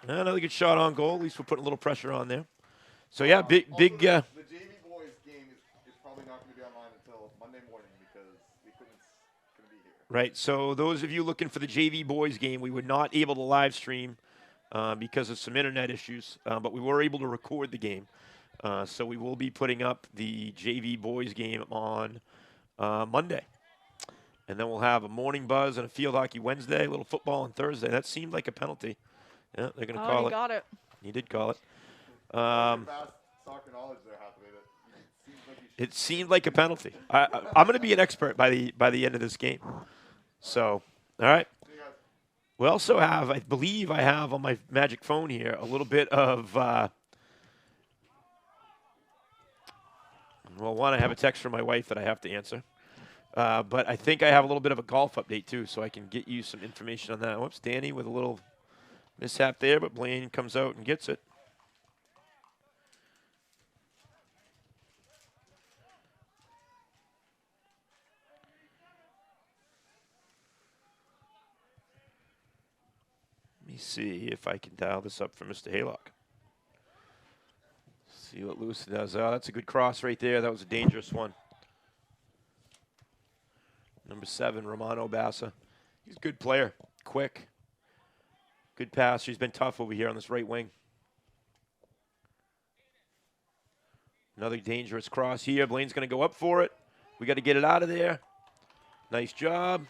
Another good shot on goal. At least we're putting a little pressure on there. So yeah, big. The JV boys game is probably not going to be online until Monday morning because the equipment's going to be here. Right. So those of you looking for the JV boys game, we were not able to live stream because of some internet issues, but we were able to record the game. So we will be putting up the JV boys game on Monday. And then we'll have a morning buzz and a field hockey Wednesday, a little football on Thursday. That seemed like a penalty. Yeah, they're going to call he it. got it. He did call it. Fast soccer knowledge there, Hathaway. It seemed like a penalty. I'm going to be an expert by the end of this game. So, all right. We also have, I believe I have on my magic phone here, a little bit of, one, I have a text from my wife that I have to answer. But I think I have a little bit of a golf update, too, so I can get you some information on that. Whoops, Danny with a little mishap there, but Blaine comes out and gets it. Let me see if I can dial this up for Mr. Haylock. See what Lewiston does. Oh, that's a good cross right there. That was a dangerous one. Number 7, Romano Bassa. He's a good player. Quick. Good passer. He's been tough over here on this right wing. Another dangerous cross here. Blaine's going to go up for it. We got to get it out of there. Nice job.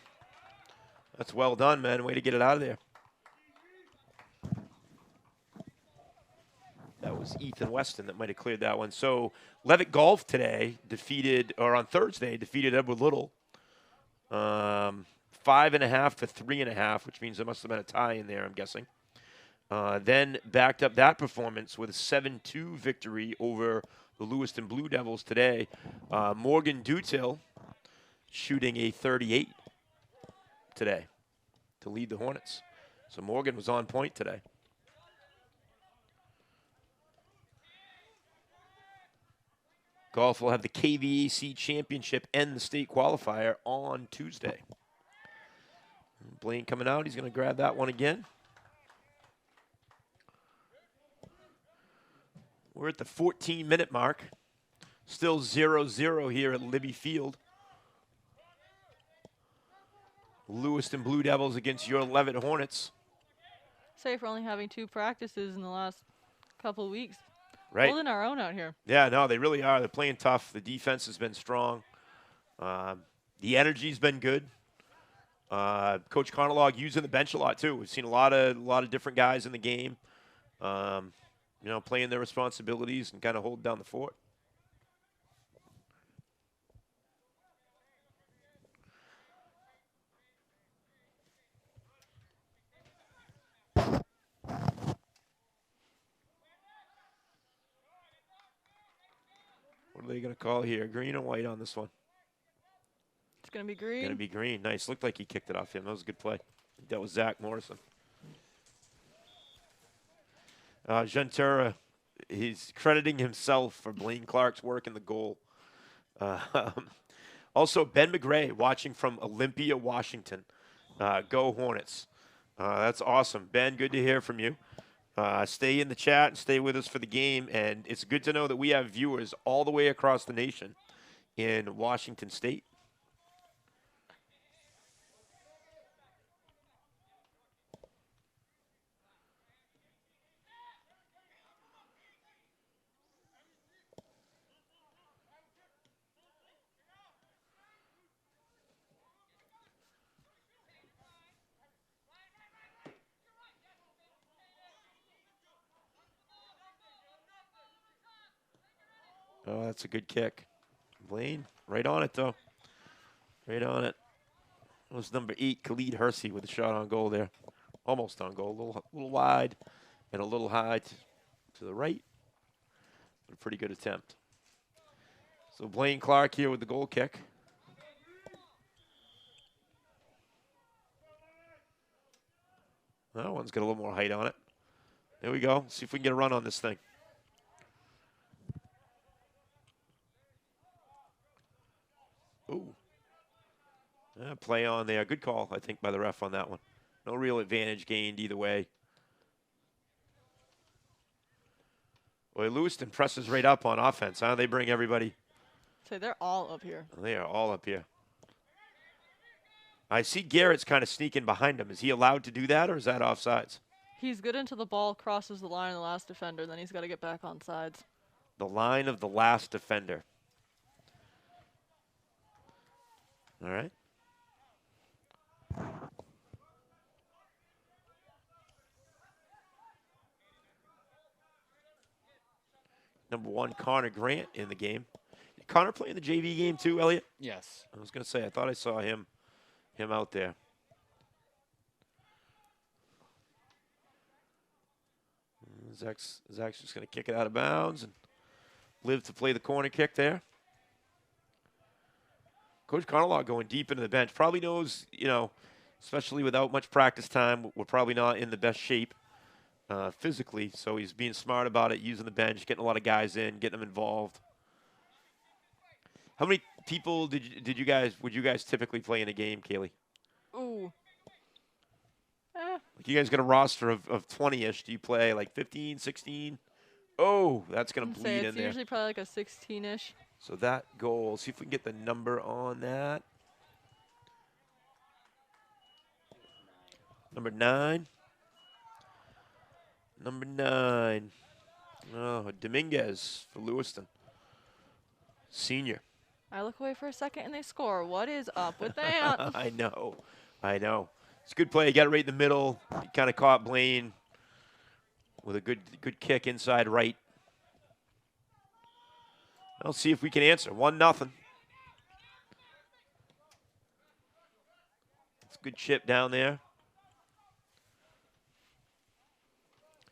That's well done, man. Way to get it out of there. That was Ethan Weston that might have cleared that one. So Leavitt Golf today on Thursday, defeated Edward Little. 5.5 to 3.5, which means there must have been a tie in there, I'm guessing. Then backed up that performance with a 7-2 victory over the Lewiston Blue Devils today. Morgan Dutil shooting a 38 today to lead the Hornets. So Morgan was on point today. Golf will have the KVAC Championship and the state qualifier on Tuesday. Blaine coming out. He's going to grab that one again. We're at the 14-minute mark. Still 0-0 here at Libby Field. Lewiston Blue Devils against your Leavitt Hornets. Say for only having 2 practices in the last couple of weeks. Right. Holding our own out here. Yeah, no, they really are. They're playing tough. The defense has been strong. The energy's been good. Coach Conalog using the bench a lot too. We've seen a lot of different guys in the game, playing their responsibilities and kind of holding down the fort. What are they going to call here? Green or white on this one? It's going to be green. Going to be green. Nice. Looked like he kicked it off him. That was a good play. That was Zach Morrison. Gentera, he's crediting himself for Blaine Clark's work in the goal. Also, Ben McGray watching from Olympia, Washington. Go Hornets. That's awesome. Ben, good to hear from you. Stay in the chat and stay with us for the game. And it's good to know that we have viewers all the way across the nation in Washington State. Oh, that's a good kick. Blaine, right on it, though. Right on it. It was number 8, Khalid Hersey, with a shot on goal there. Almost on goal. A little wide and a little high to the right. But a pretty good attempt. So Blaine Clark here with the goal kick. That one's got a little more height on it. There we go. See if we can get a run on this thing. Ooh. Play on there. Good call, I think, by the ref on that one. No real advantage gained either way. Boy, Lewiston presses right up on offense, huh? They bring everybody. So they're all up here. They are all up here. I see Garrett's kind of sneaking behind him. Is he allowed to do that, or is that offsides? He's good until the ball crosses the line of the last defender. Then he's got to get back on sides. The line of the last defender. All right. Number 1, Connor Grant in the game. Did Connor play in the JV game too, Elliot? Yes. I was going to say, I thought I saw him out there. Zach's just going to kick it out of bounds and live to play the corner kick there. Coach Conelaw going deep into the bench. Probably knows, especially without much practice time, we're probably not in the best shape physically. So he's being smart about it, using the bench, getting a lot of guys in, getting them involved. How many people would you guys typically play in a game, Kaylee? Ooh. Like you guys got a roster of 20-ish. Do you play like 15, 16? Oh, that's going to bleed in It's there. usually probably like a 16-ish. So that goal, see if we can get the number on that. Number 9. Number 9. Oh, Dominguez for Lewiston. Senior. I look away for a second and they score. What is up with that? I know. It's a good play. You got it right in the middle. You kind of caught Blaine with a good kick inside right. I'll see if we can answer. 1-0. It's a good chip down there.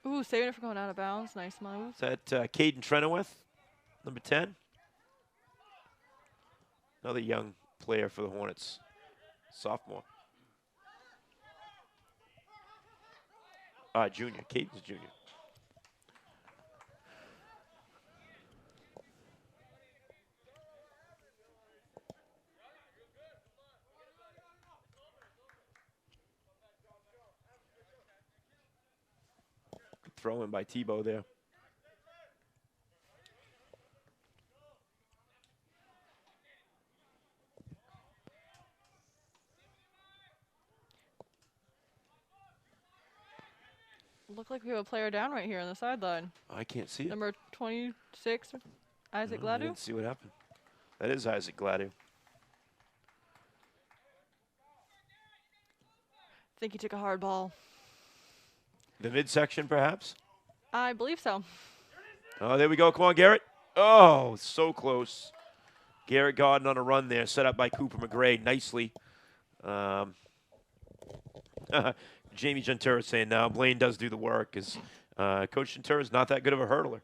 Ooh, saving it for going out of bounds. Nice move. Is that Caden Trenoweth, number 10? Another young player for the Hornets. Sophomore. Junior. Caden's junior. Good throw in by Tebow there. Look like we have a player down right here on the sideline. I can't see it. Number 26, Isaac I Gladu. didn't see what happened. That is Isaac Gladu. I think he took a hard ball. The midsection, perhaps? I believe so. Oh, there we go. Come on, Garrett. Oh, so close. Garrett Godden on a run there, set up by Cooper McGray nicely. Jamie Gentera saying now Blaine does do the work because Coach Gentera is not that good of a hurdler.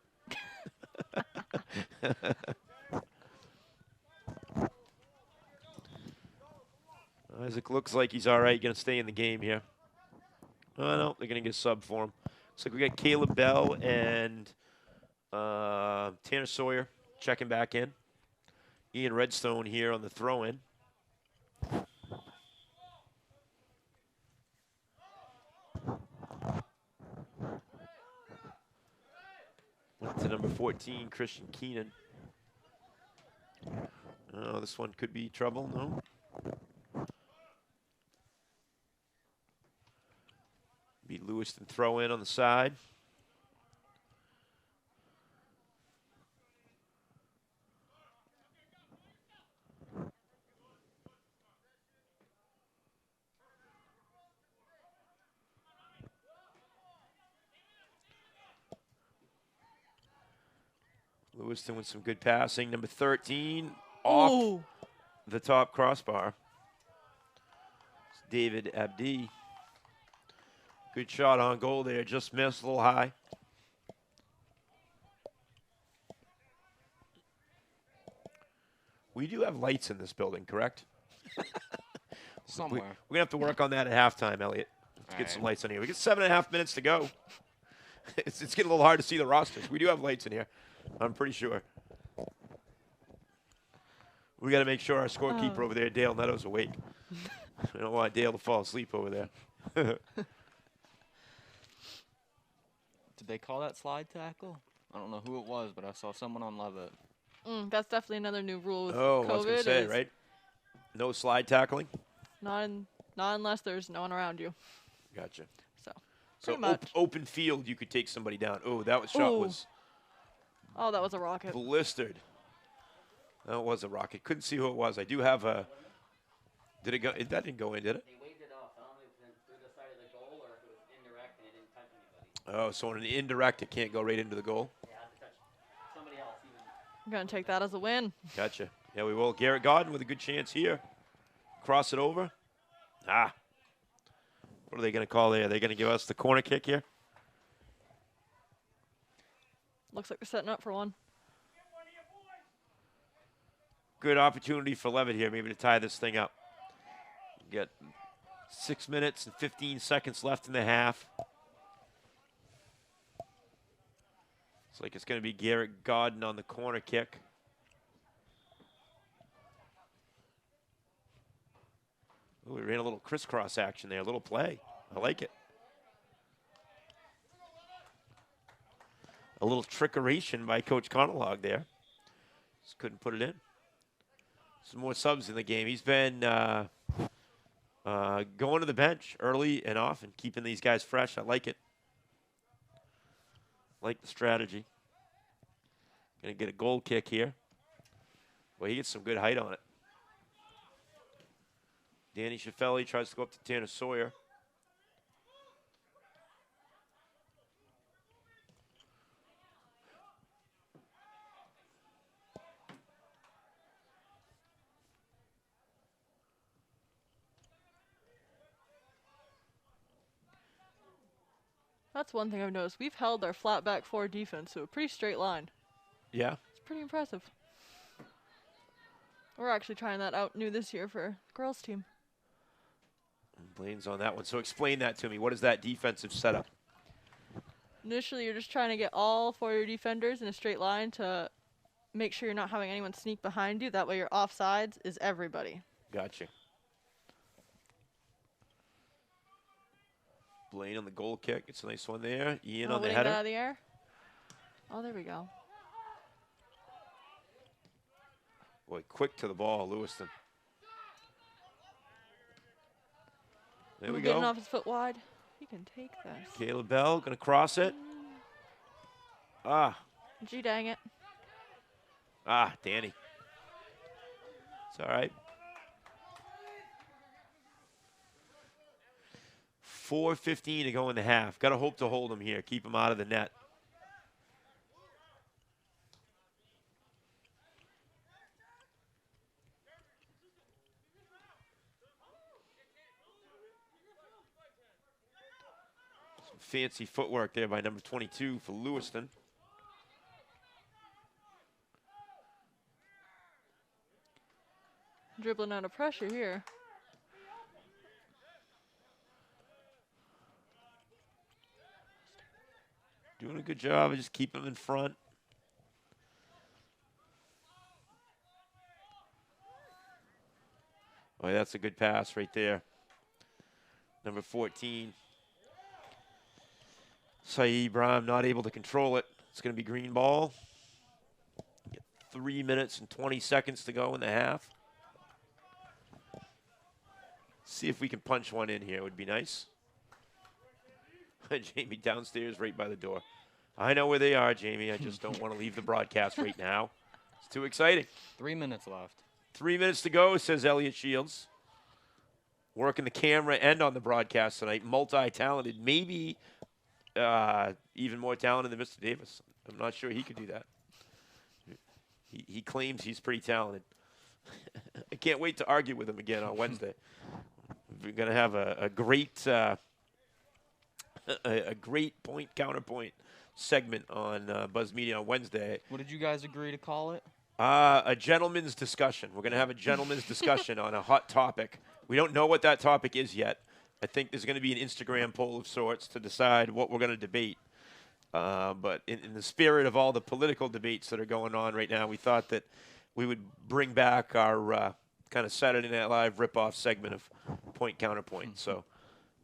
Isaac looks like he's all right. Going to stay in the game here. Oh, no, they're going to get a sub for him. Looks like we got Caleb Bell and Tanner Sawyer checking back in. Ian Redstone here on the throw-in. Went to number 14, Christian Keenan. Oh, this one could be trouble, no? Be Lewiston throw in on the side. Lewiston with some good passing. Number 13 off Ooh. the top crossbar. David Abdi. Good shot on goal there. Just missed a little high. We do have lights in this building, correct? Somewhere. We're going to have to work on that at halftime, Elliot. Let's get some lights on here. We got 7.5 minutes to go. It's getting a little hard to see the rosters. We do have lights in here, I'm pretty sure. We got to make sure our scorekeeper over there, Dale Netto's awake. We don't want Dale to fall asleep over there. Did they call that slide tackle? I don't know who it was, but I saw someone on Leavitt. That's definitely another new rule with Oh, COVID. I was going to say, right? No slide tackling? Not unless there's no one around you. Gotcha. So So much. open field, you could take somebody down. Oh, that shot was Oh, that was a rocket. blistered. That was a rocket. Couldn't see who it was. I do have a. Did it go? That didn't go in, did it? They waved it off. I don't know if it went through the side of the goal or if it was indirect and it didn't touch anybody. Oh, so on an indirect, it can't go right into the goal. It had to touch somebody else even. I'm going to take that as a win. Gotcha. Yeah, we will. Garrett Godden with a good chance here. Cross it over. Ah. What are they going to call there? Are they going to give us the corner kick here? Looks like they're setting up for one. Good opportunity for Leavitt here, maybe to tie this thing up. Got 6 minutes and 15 seconds left in the half. Looks like it's going to be Garrett Godden on the corner kick. Ooh, we ran a little crisscross action there, a little play. I like it. A little trickeration by Coach Conalog there. Just couldn't put it in. Some more subs in the game. He's been going to the bench early and often, keeping these guys fresh. I like it. Like the strategy. Going to get a goal kick here. Well, he gets some good height on it. Danny Schiffelli tries to go up to Tanner Sawyer. That's one thing I've noticed. We've held our flat back four defense to a pretty straight line. Yeah. It's pretty impressive. We're actually trying that out new this year for girls team. Blaine's on that one. So explain that to me. What is that defensive setup? Initially, you're just trying to get all four of your defenders in a straight line to make sure you're not having anyone sneak behind you. That way your offsides is everybody. Gotcha. Blaine on the goal kick. It's a nice one there. Ian on the winning header. that out of the air. Oh, there we go. Boy, quick to the ball, Lewiston. There we Getting go. off his foot wide. He can take this. Caleb Bell going to cross it. Ah. Gee, dang it. Ah, Danny. It's all right. 4:15 to go in the half. Got to hope to hold him here. Keep him out of the net. Some fancy footwork there by number 22 for Lewiston. Dribbling out of pressure here. Doing a good job of just keeping him in front. Oh, yeah, that's a good pass right there. Number 14. Saeed Ibrahim not able to control it. It's going to be green ball. 3 minutes and 20 seconds to go in the half. See if we can punch one in here. It would be nice. Jamie downstairs right by the door. I know where they are, Jamie. I just don't want to leave the broadcast right now. It's too exciting. 3 minutes left. 3 minutes to go, says Elliot Shields. Working the camera and on the broadcast tonight. Multi-talented. Maybe even more talented than Mr. Davis. I'm not sure he could do that. He claims he's pretty talented. I can't wait to argue with him again on Wednesday. we're going to have a great a great point counterpoint segment on Buzz Media on Wednesday. What did you guys agree to call it? A gentleman's discussion. We're going to have a gentleman's discussion on a hot topic. We don't know what that topic is yet. I think there's going to be an Instagram poll of sorts to decide what we're going to debate. But in the spirit of all the political debates that are going on right now, we thought that we would bring back our kind of Saturday Night Live rip-off segment of point counterpoint. So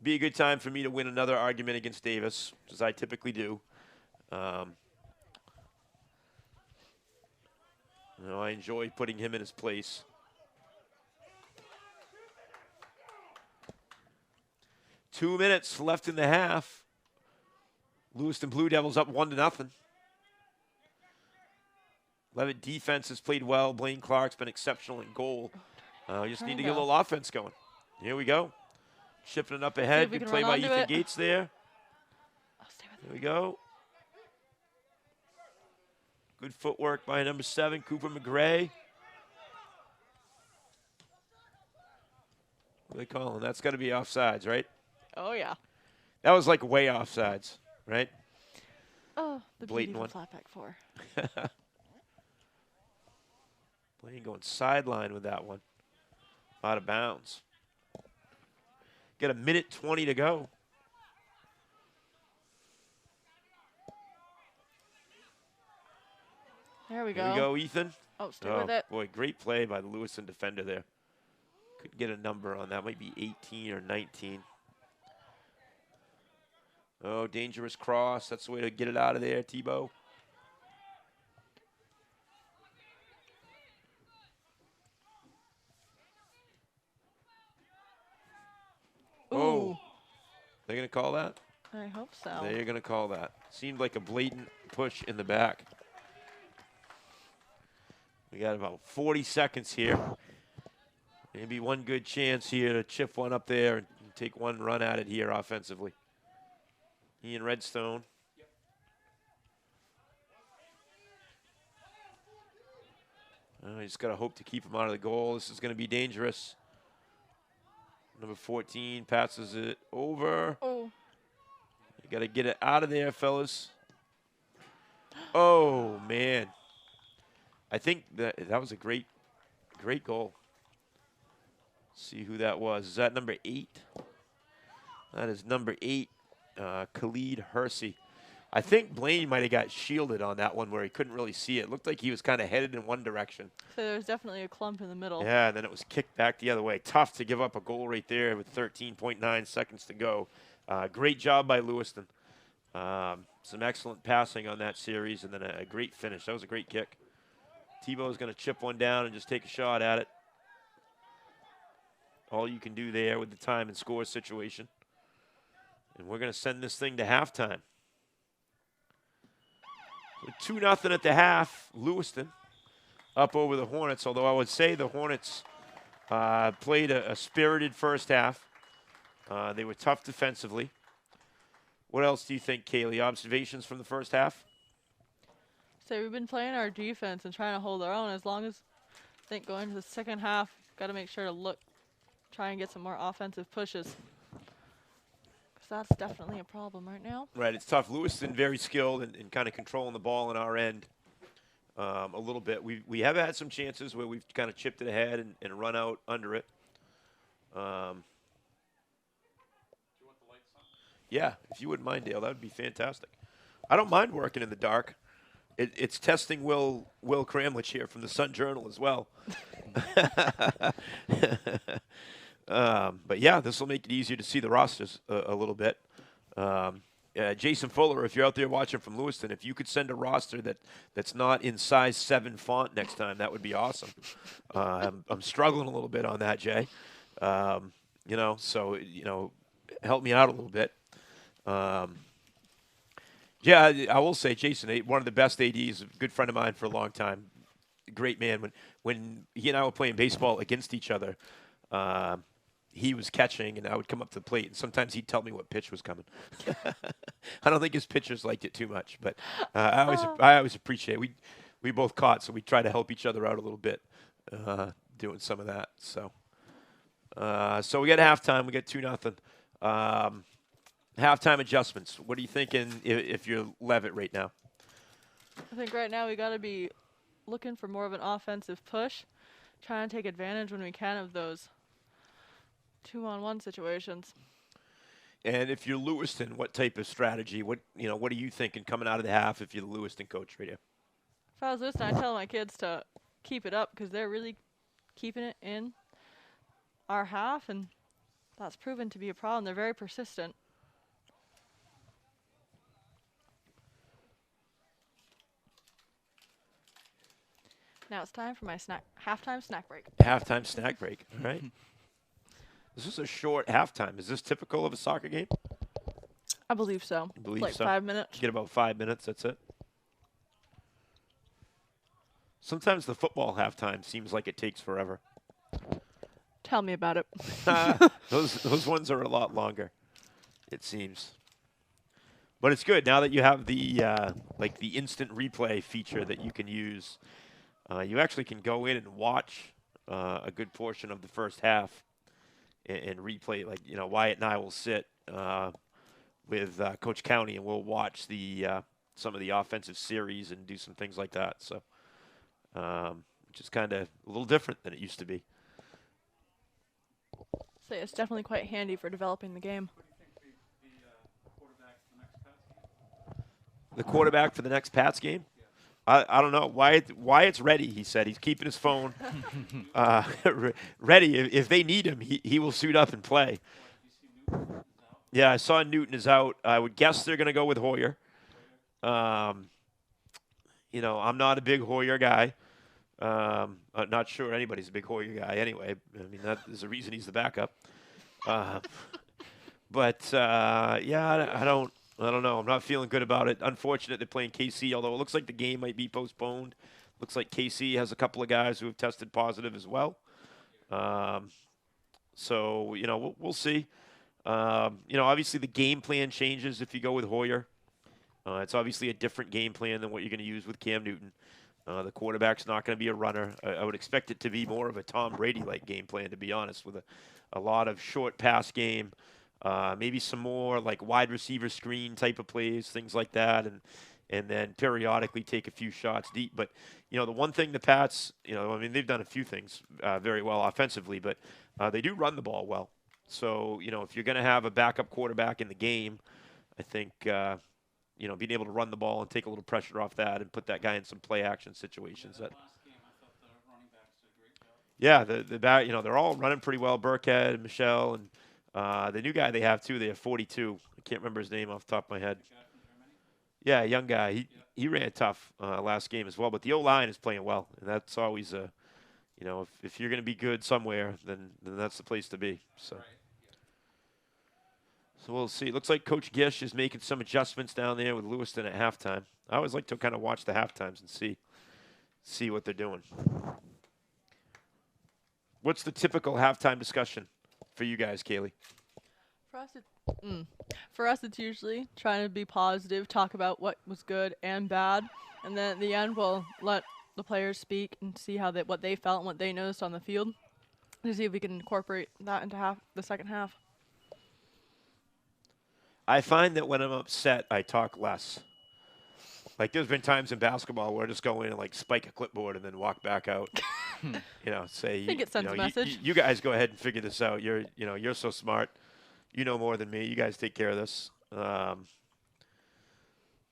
be a good time for me to win another argument against Davis, as I typically do. I enjoy putting him in his place. Two minutes left in the half. Lewiston Blue Devils up 1-0. Leavitt defense has played well. Blaine Clark's been exceptional in goal. We just need to get a little offense going. Here we go. Shifting it up ahead. Good play by Ethan Gates there. There we go. Good footwork by number 7, Cooper McGray. What are they calling? That's got to be offsides, right? Oh, yeah. That was like way offsides, right? Oh, the blatant beauty one. of flat back 4. Blaine going sideline with that one. Out of bounds. Got a minute 20 to go. There we go. There we go, Ethan. Oh, stay with it. Boy, great play by the Lewiston defender there. Couldn't get a number on that. Might be 18 or 19. Oh, dangerous cross. That's the way to get it out of there, Tebow. Oh, they're going to call that? I hope so. They're going to call that. Seemed like a blatant push in the back. We got about 40 seconds here. Maybe one good chance here to chip one up there and take one run at it here offensively. Ian Redstone. You just got to hope to keep him out of the goal. This is going to be dangerous. Number 14 passes it over. Oh. You got to get it out of there, fellas. Oh, man. I think that was a great goal. Let's see who that was. Is that number 8? That is number 8, Khalid Hersey. I think Blaine might have got shielded on that one where he couldn't really see it. Looked like he was kind of headed in one direction. So there was definitely a clump in the middle. Yeah, and then it was kicked back the other way. Tough to give up a goal right there with 13.9 seconds to go. Great job by Lewiston. Some excellent passing on that series, and then a great finish. That was a great kick. Tebow's going to chip one down and just take a shot at it. All you can do there with the time and score situation. And we're going to send this thing to halftime. 2-0 at the half. Lewiston up over the Hornets, although I would say the Hornets played a spirited first half. They were tough defensively. What else do you think, Kaylee? Observations from the first half? So we've been playing our defense and trying to hold our own. As long as I think going to the second half, got to make sure to try and get some more offensive pushes. Because that's definitely a problem right now. Right, it's tough. Lewiston very skilled and kind of controlling the ball on our end a little bit. We have had some chances where we've kind of chipped it ahead and run out under it. Yeah, if you wouldn't mind, Dale, that would be fantastic. I don't mind working in the dark. It's testing Will Cramlich here from the Sun Journal as well. But yeah, this will make it easier to see the rosters a little bit. Jason Fuller, if you're out there watching from Lewiston, if you could send a roster that's not in size 7 font next time, that would be awesome. I'm struggling a little bit on that, Jay. So help me out a little bit. Yeah, I will say, Jason, one of the best ADs, a good friend of mine for a long time, great man. When he and I were playing baseball against each other, he was catching, and I would come up to the plate, and sometimes he'd tell me what pitch was coming. I don't think his pitchers liked it too much, but I always appreciate it. We both caught, so we try to help each other out a little bit doing some of that. So, So we got halftime. We got 2-0. Halftime adjustments. What are you thinking if you're Leavitt right now? I think right now we got to be looking for more of an offensive push, trying to take advantage when we can of those 2-on-1 situations. And if you're Lewiston, what type of strategy? What are you thinking coming out of the half if you're the Lewiston coach right here? If I was listening, I'd tell my kids to keep it up because they're really keeping it in our half, and that's proven to be a problem. They're very persistent. Now it's time for my halftime snack break. Halftime snack break. All right. This is a short halftime. Is this typical of a soccer game? I believe so. I believe like so. 5 minutes. Get about 5 minutes. That's it. Sometimes the football halftime seems like it takes forever. Tell me about it. Those ones are a lot longer, it seems. But it's good now that you have the the instant replay feature that you can use. You actually can go in and watch a good portion of the first half and replay. Like Wyatt and I will sit with Coach County and we'll watch some of the offensive series and do some things like that. So, which is kind of a little different than it used to be. So it's definitely quite handy for developing the game. The quarterback for the next Pats game? I don't know. Wyatt's ready, he said. He's keeping his phone ready. If they need him, he will suit up and play. Yeah, I saw Newton is out. I would guess they're going to go with Hoyer. I'm not a big Hoyer guy. I'm not sure anybody's a big Hoyer guy anyway. I mean, that is the reason he's the backup. I don't know. I'm not feeling good about it. Unfortunate they're playing KC, although it looks like the game might be postponed. Looks like KC has a couple of guys who have tested positive as well. We'll see. Obviously the game plan changes if you go with Hoyer. It's obviously a different game plan than what you're going to use with Cam Newton. The quarterback's not going to be a runner. I would expect it to be more of a Tom Brady-like game plan, to be honest, with a lot of short pass game. Maybe some more like wide receiver screen type of plays, things like that, and then periodically take a few shots deep. But, the one thing the Pats, they've done a few things very well offensively, but they do run the ball well. So, if you're going to have a backup quarterback in the game, I think, being able to run the ball and take a little pressure off that and put that guy in some play action situations. They're all running pretty well. Burkhead and Michelle and the new guy they have too. They have 42. I can't remember his name off the top of my head. Yeah, young guy. He ran tough last game as well. But the O-line is playing well, and that's always if you're going to be good somewhere, then that's the place to be. So we'll see. It looks like Coach Gish is making some adjustments down there with Lewiston at halftime. I always like to kind of watch the halftimes and see what they're doing. What's the typical halftime discussion for you guys, Kaylee? For us, it's usually trying to be positive, talk about what was good and bad, and then at the end, we'll let the players speak and see what they felt and what they noticed on the field to see if we can incorporate that into the second half. I find that when I'm upset, I talk less. Like, there's been times in basketball where I just go in and, spike a clipboard and then walk back out. Say, I think it sends a message. You guys go ahead and figure this out. You're so smart. You know more than me. You guys take care of this.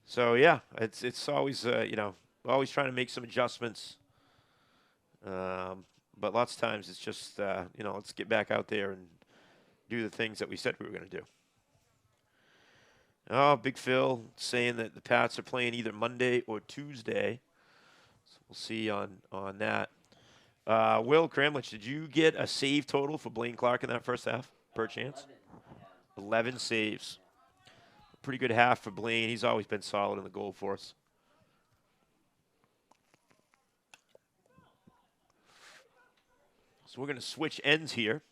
It's always, always trying to make some adjustments. But lots of times it's just, let's get back out there and do the things that we said we were going to do. Oh, Big Phil saying that the Pats are playing either Monday or Tuesday. So we'll see on that. Will Kramlich, did you get a save total for Blaine Clark in that first half, per chance? 11 saves. Pretty good half for Blaine. He's always been solid in the goal for us. So we're going to switch ends here.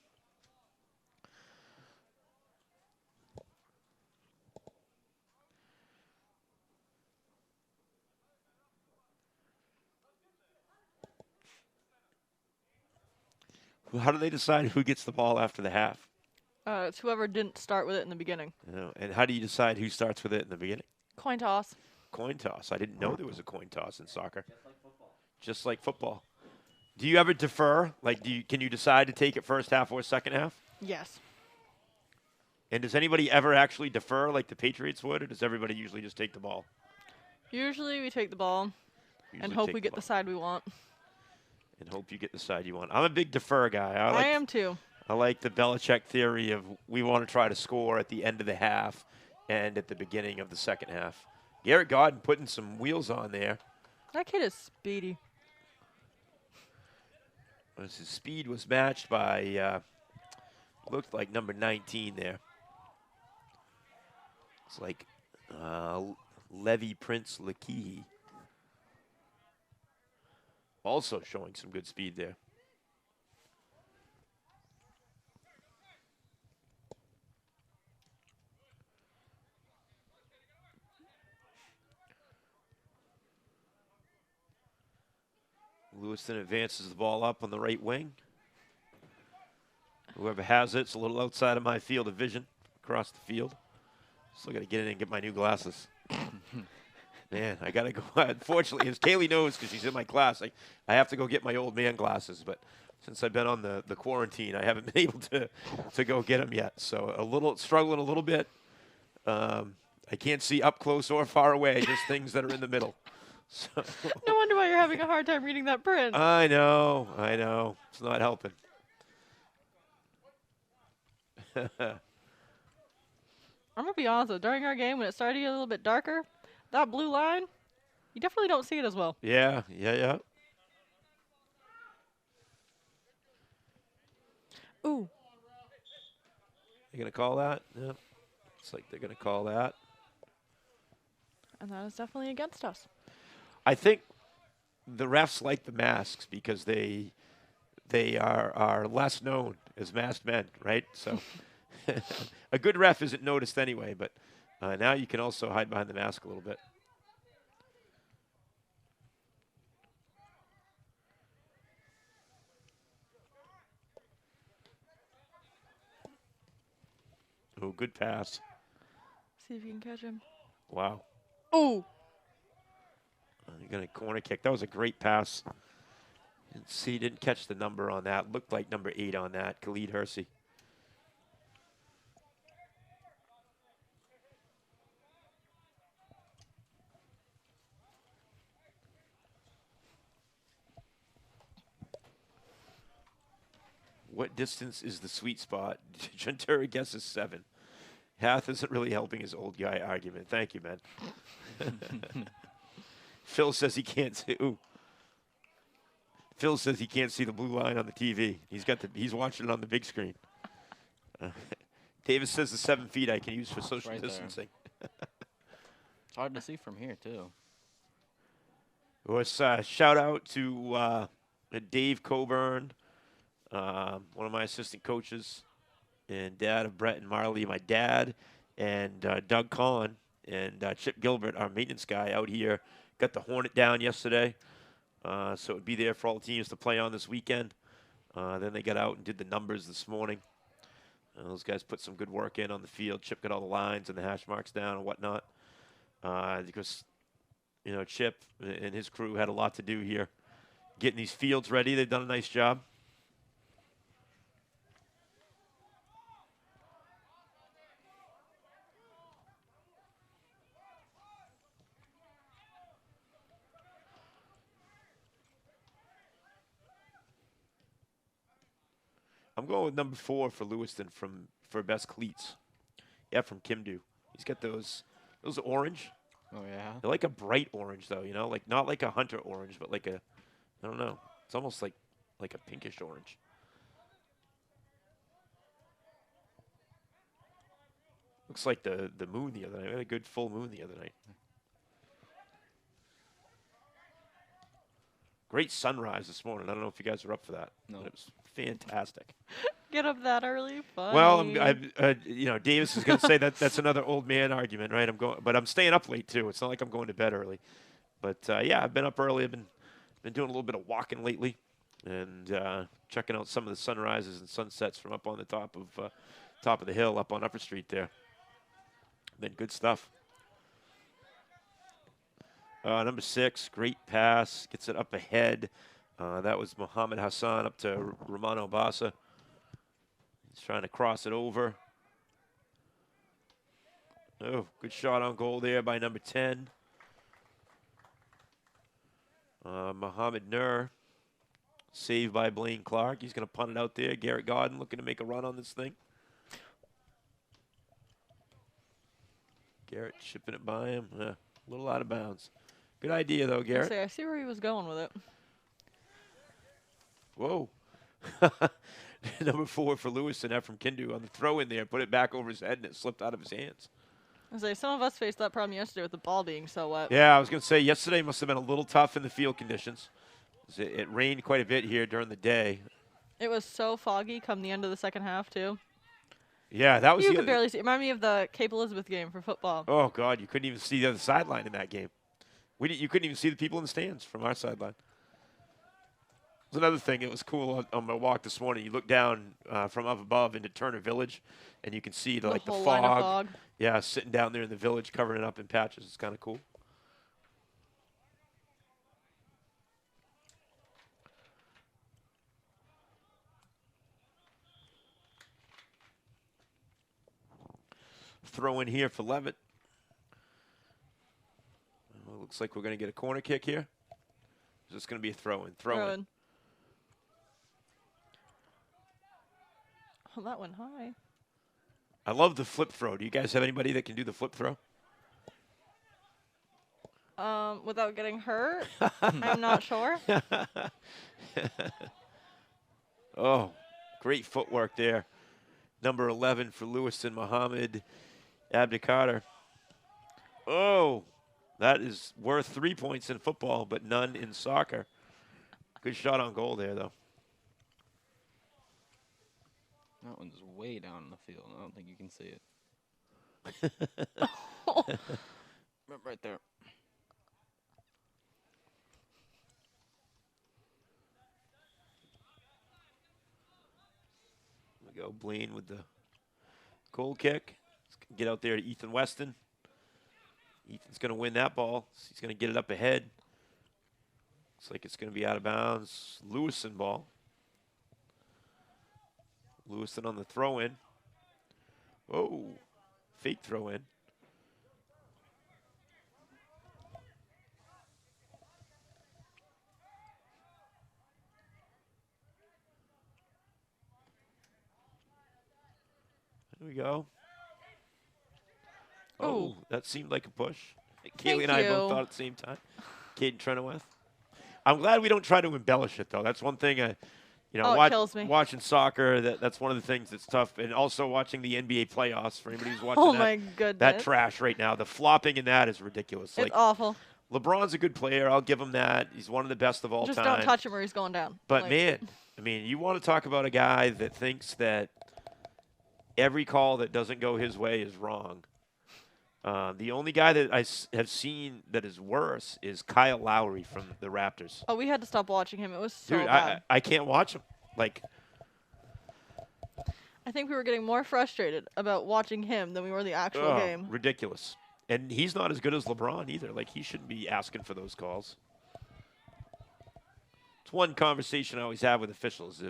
How do they decide who gets the ball after the half? It's whoever didn't start with it in the beginning. And how do you decide who starts with it in the beginning? Coin toss. Coin toss. I didn't know there was a coin toss in soccer. Just like football. Just like football. Do you ever defer? Like, can you decide to take it first half or second half? Yes. And does anybody ever actually defer like the Patriots would, or does everybody usually just take the ball? Usually we take the ball and hope we get the side we want. And hope you get the side you want. I'm a big defer guy. I am too. I like the Belichick theory of we want to try to score at the end of the half and at the beginning of the second half. Garrett Godden putting some wheels on there. That kid is speedy. His speed was matched by, looked like number 19 there. It's like Levy Prince Lakihi. Also showing some good speed there. Lewiston advances the ball up on the right wing. Whoever has it's a little outside of my field of vision across the field. Still got to get in and get my new glasses. Man, I got to go. Unfortunately, as Kaylee knows because she's in my class, I have to go get my old man glasses. But since I've been on the quarantine, I haven't been able to go get them yet. So struggling a little bit. I can't see up close or far away, just things that are in the middle. So No wonder why you're having a hard time reading that print. I know. It's not helping. I'm going to be honest, though. During our game, when it started to get a little bit darker, that blue line, you definitely don't see it as well. Yeah. Ooh. You going to call that? Yeah. Looks like they're going to call that. And that is definitely against us. I think the refs like the masks because they are less known as masked men, right? So a good ref isn't noticed anyway, but now you can also hide behind the mask a little bit. Oh, good pass. See if you can catch him. Wow. Ooh. You're going to corner kick. That was a great pass. See, didn't catch the number on that. Looked like number 8 on that. Khalid Hersey. What distance is the sweet spot? Gentera guesses 7. Hath isn't really helping his old guy argument. Thank you, man. Phil says he can't see. Ooh. Phil says he can't see the blue line on the TV. He's watching it on the big screen. Davis says the 7 feet I can use for social distancing. It's hard to see from here, too. It was shout out to Dave Coburn, one of my assistant coaches, and dad of Brett and Marley, my dad, and Doug Collin, and Chip Gilbert, our maintenance guy out here. Got the Hornet down yesterday, so it would be there for all the teams to play on this weekend. Then they got out and did the numbers this morning. Those guys put some good work in on the field. Chip got all the lines and the hash marks down and whatnot. Because, Chip and his crew had a lot to do here. Getting these fields ready. They've done a nice job. I'm going with number 4 for Lewiston for best cleats. Yeah, from Kimdu. He's got those orange. Oh, yeah? They're like a bright orange, though, like not like a hunter orange, but like I don't know. It's almost like a pinkish orange. Looks like the moon the other night. We had a good full moon the other night. Great sunrise this morning. I don't know if you guys are up for that. No. But it was fantastic. Get up that early. Funny. Well, Davis is going to say that's another old man argument, right? But I'm staying up late too. It's not like I'm going to bed early. But yeah, I've been up early. I've been doing a little bit of walking lately. and checking out some of the sunrises and sunsets from up on the top of the hill up on Upper Street there. Been good stuff. Number 6, great pass, gets it up ahead. That was Mohammed Hassan up to Romano Bassa. He's trying to cross it over. Oh, good shot on goal there by number 10. Mohammed Nur, saved by Blaine Clark. He's going to punt it out there. Garrett Godden looking to make a run on this thing. Garrett shipping it by him. A little out of bounds. Good idea, though, Garrett. I see where he was going with it. Whoa. Number 4 for Lewiston, Ephraim Kindu on the throw in there. Put it back over his head, and it slipped out of his hands. Some of us faced that problem yesterday with the ball being so wet. Yeah, I was going to say, yesterday must have been a little tough in the field conditions. It rained quite a bit here during the day. It was so foggy come the end of the second half, too. Yeah, that was You could barely see. It reminded me of the Cape Elizabeth game for football. Oh, God, you couldn't even see the other sideline in that game. You couldn't even see the people in the stands from our sideline. There's another thing. It was cool on my walk this morning. You look down from up above into Turner Village, and you can see the whole line of fog. Yeah, sitting down there in the village, covering it up in patches. It's kind of cool. Throw in here for Leavitt. Looks like we're going to get a corner kick here. Is this going to be a throw-in? Throw-in. Oh, that went high. I love the flip throw. Do you guys have anybody that can do the flip throw? Without getting hurt? I'm not sure. Oh, great footwork there. Number 11 for Lewiston, Mohammed Abdikader. Oh, that is worth 3 points in football, but none in soccer. Good shot on goal there, though. That one's way down in the field. I don't think you can see it. Right there. We go Blaine with the goal kick. Let's get out there to Ethan Weston. Ethan's going to win that ball. He's going to get it up ahead. Looks like it's going to be out of bounds. Lewiston ball. Lewiston on the throw-in. Oh, fake throw-in. There we go. Oh, that seemed like a push. Kaylee and I both thought at the same time. Caden Trenoweth. I'm glad we don't try to embellish it, though. That's one thing, it kills me. Watching soccer, that's one of the things that's tough. And also watching the NBA playoffs for anybody who's watching my goodness. That trash right now. The flopping in that is ridiculous. It's awful. LeBron's a good player. I'll give him that. He's one of the best of all time. Just don't touch him or he's going down. But, man, you want to talk about a guy that thinks that every call that doesn't go his way is wrong. The only guy that I have seen that is worse is Kyle Lowry from the Raptors. Oh, we had to stop watching him. It was so Dude, bad. I can't watch him. I think we were getting more frustrated about watching him than we were the actual game. Ridiculous. And he's not as good as LeBron either. He shouldn't be asking for those calls. It's one conversation I always have with officials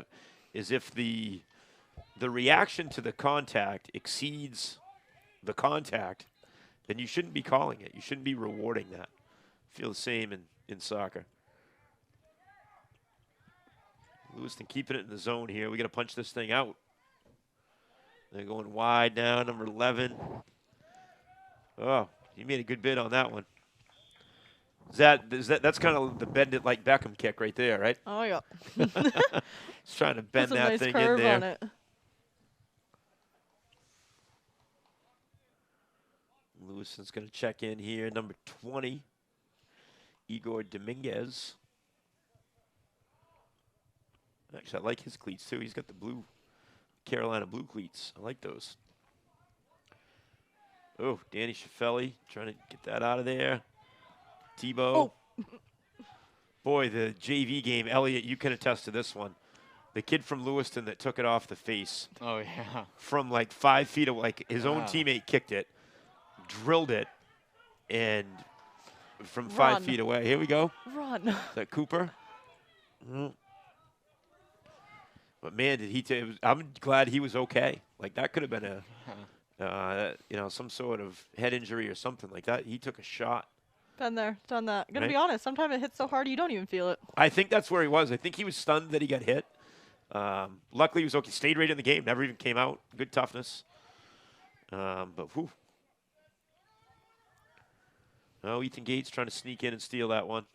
is if the reaction to the contact exceeds the contact, then you shouldn't be calling it. You shouldn't be rewarding that. I feel the same in soccer. Lewiston keeping it in the zone here. We got to punch this thing out. They're going wide now, number 11. Oh, he made a good bid on that one. That's kind of the bend it like Beckham kick right there, right? Oh yeah. He's trying to bend that nice thing curve in there. On it. Lewiston's going to check in here, number 20, Igor Dominguez. Actually, I like his cleats, too. He's got the blue, Carolina blue cleats. I like those. Oh, Danny Schiffelli trying to get that out of there. Tebow. Oh. Boy, the JV game, Elliot, you can attest to this one. The kid from Lewiston that took it off the face Oh, yeah. from like 5 feet away, like his own Yeah. teammate kicked it, drilled it, and from 5 Run. feet away. Here we go. Run. Is that Cooper? But man, did he? I'm glad he was okay. Like that could have been some sort of head injury or something like that. He took a shot. Been there, done that. Gonna be Right. honest, sometimes it hits so hard you don't even feel it. I think that's where he was. I think he was stunned that he got hit. Luckily, he was okay. Stayed right in the game. Never even came out. Good toughness. But whew. Oh, Ethan Gates trying to sneak in and steal that one.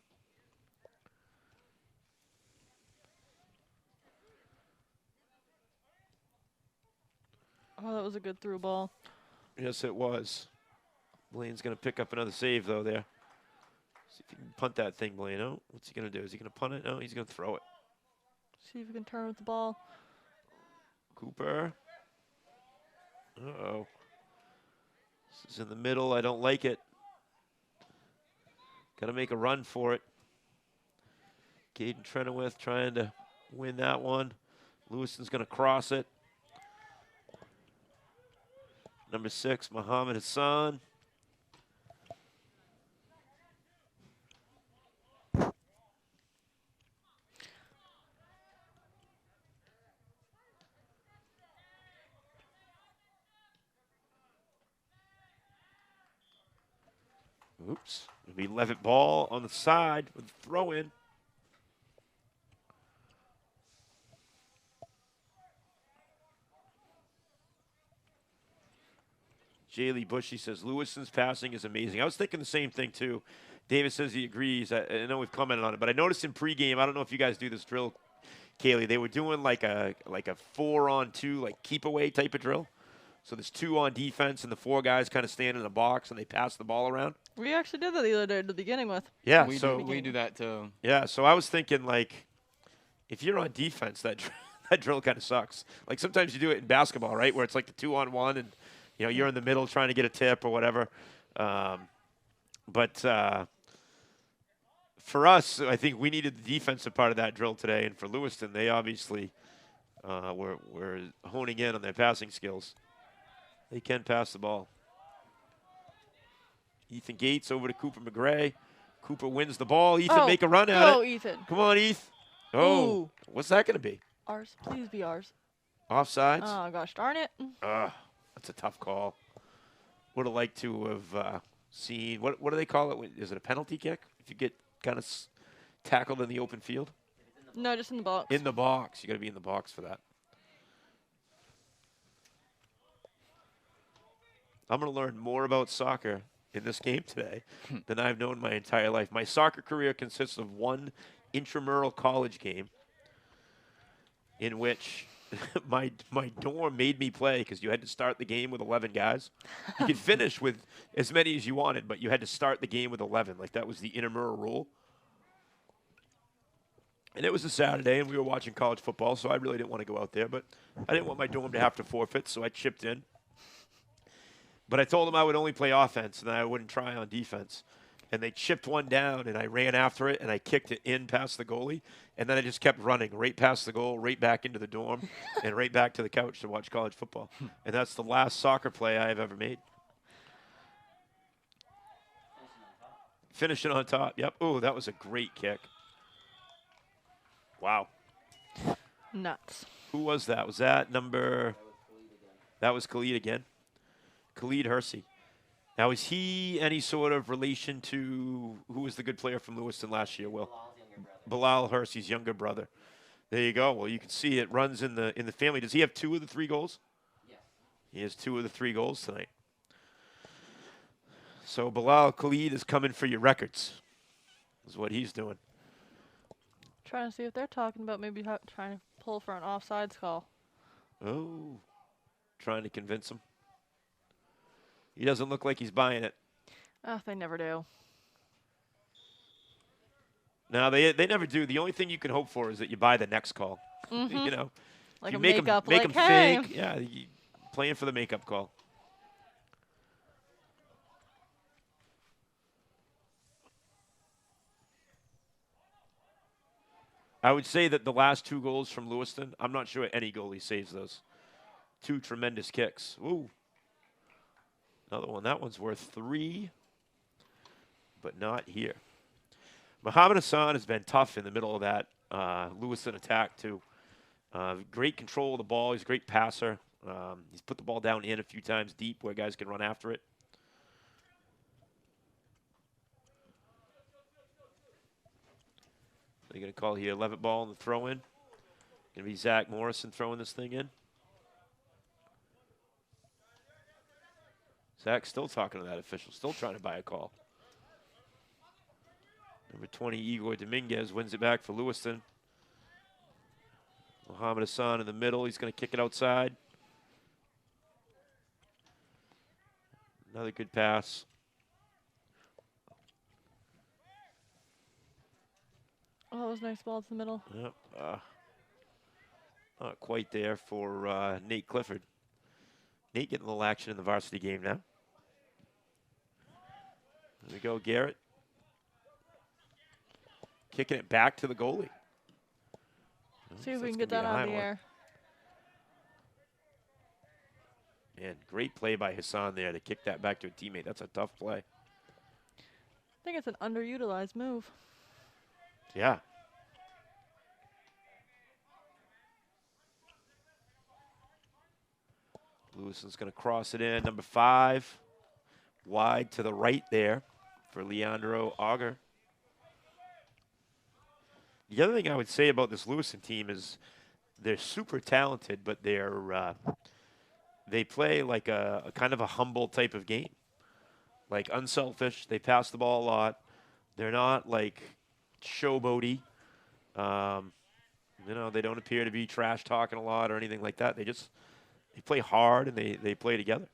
Oh, that was a good through ball. Yes, it was. Blaine's going to pick up another save, though, there. See if he can punt that thing, Blaine. Oh, what's he going to do? Is he going to punt it? No, he's going to throw it. See if we can turn with the ball. Cooper. Uh-oh. This is in the middle. I don't like it. Got to make a run for it. Caden Trenoweth trying to win that one. Lewiston's going to cross it. Number 6, Muhammad Hassan. Oops. It'll be Leavitt ball on the side with the throw in. Jaylee Bushy says, Lewiston's passing is amazing. I was thinking the same thing, too. David says he agrees. I know we've commented on it, but I noticed in pregame, I don't know if you guys do this drill, Kaylee, they were doing like a 4-on-2, like keep away type of drill. So there's 2 on defense, and the 4 guys kind of stand in a box, and they pass the ball around. We actually did that the other day at the beginning with. Yeah, We do that too. Yeah, so I was thinking, like, if you're on defense, that drill kind of sucks. Like, sometimes you do it in basketball, right, where it's like the 2-on-1, and, you're in the middle trying to get a tip or whatever. But for us, I think we needed the defensive part of that drill today, and for Lewiston, they obviously were honing in on their passing skills. They can pass the ball. Ethan Gates over to Cooper McGray. Cooper wins the ball. Ethan, make a run at it. Go, Ethan. Come on, Eth. Oh, Ooh. What's that going to be? Ours. Please be ours. Offsides? Oh, gosh darn it. That's a tough call. Would have liked to have seen, what do they call it? Is it a penalty kick? If you get kind of tackled in the open field? No, just in the box. In the box. You got to be in the box for that. I'm going to learn more about soccer in this game today than I've known my entire life. My soccer career consists of one intramural college game in which my dorm made me play because you had to start the game with 11 guys. You could finish with as many as you wanted, but you had to start the game with 11. Like, that was the intramural rule. And it was a Saturday, and we were watching college football, so I really didn't want to go out there. But I didn't want my dorm to have to forfeit, so I chipped in. But I told them I would only play offense and I wouldn't try on defense. And they chipped one down, and I ran after it, and I kicked it in past the goalie. And then I just kept running right past the goal, right back into the dorm, and right back to the couch to watch college football. And that's the last soccer play I have ever made. Finishing on top. Yep. Oh, that was a great kick. Wow. Nuts. Who was that? Was that number? That was Khalid again. Khalid Hersey. Now, is he any sort of relation to who was the good player from Lewiston last year, Will? Bilal Hersey's younger brother. There you go. Well, you can see it runs in the family. Does he have 2 of the 3 goals? Yes. He has 2 of the 3 goals tonight. So Bilal Khalid is coming for your records. Is what he's doing. Trying to see if they're talking about maybe trying to pull for an offsides call. Oh, trying to convince him. He doesn't look like he's buying it. Oh, they never do. No, they never do. The only thing you can hope for is that you buy the next call. Mm-hmm. Like you a make makeup, make like, them hey. fake. Yeah, playing for the makeup call. I would say that the last 2 goals from Lewiston, I'm not sure any goalie saves those. 2 tremendous kicks. Ooh. Another one. That one's worth 3, but not here. Muhammad Hassan has been tough in the middle of that Lewiston attack, too. Great control of the ball. He's a great passer. He's put the ball down in a few times deep where guys can run after it. They're going to call here Leavitt ball on the throw-in. Going to be Zach Morrison throwing this thing in. Zach's still talking to that official, still trying to buy a call. Number 20, Igor Dominguez, wins it back for Lewiston. Muhammad Hassan in the middle. He's going to kick it outside. Another good pass. Oh, that was a nice ball to the middle. Yep. Not quite there for Nate Clifford. Nate getting a little action in the varsity game now. There we go, Garrett. Kicking it back to the goalie. See if So we it's can get gonna that be a out high of the one. air. And great play by Hassan there to kick that back to a teammate. That's a tough play. I think it's an underutilized move. Yeah. Lewiston's going to cross it in. Number 5. Wide to the right there for Leandro Auger. The other thing I would say about this Lewiston team is they're super talented, but they play like a kind of a humble type of game. Like unselfish. They pass the ball a lot. They're not like showboaty. They don't appear to be trash talking a lot or anything like that. They play hard and they play together.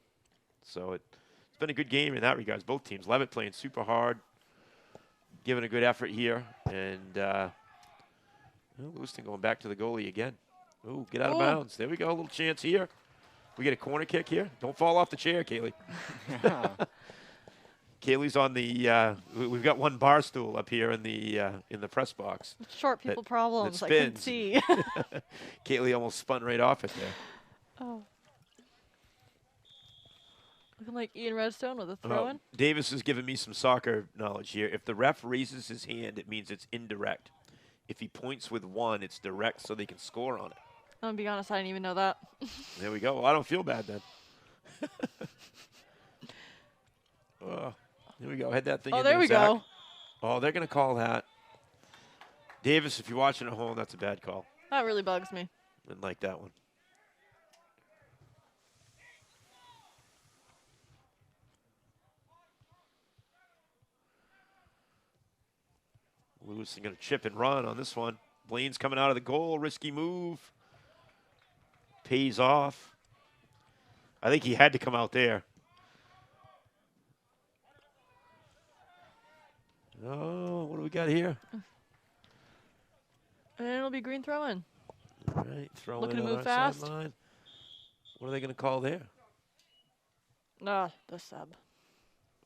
So it's been a good game in that regards. Both teams. Leavitt playing super hard, giving a good effort here, and Lewiston going back to the goalie again. Ooh, get out of bounds. There we go. A little chance here. We get a corner kick here. Don't fall off the chair, Kaylee. Kaylee's on the. We've got one bar stool up here in the press box. Short people problems. that I can spins. see. Kaylee almost spun right off it there. Oh. Looking like Ian Redstone with a throw-in. Davis is giving me some soccer knowledge here. If the ref raises his hand, it means it's indirect. If he points with 1, it's direct, so they can score on it. I'm gonna be honest, I didn't even know that. There we go. Well, I don't feel bad then. Here we go. Head that thing in. Oh, there we go. Oh, they're going to call that. Davis, if you're watching at home, that's a bad call. That really bugs me. Didn't like that one. Lewiston going to chip and run on this one. Blaine's coming out of the goal. Risky move. Pays off. I think he had to come out there. Oh, what do we got here? And it'll be green throw-in. All right, throwing Looking it to on move our fast. sideline. What are they going to call there? The sub.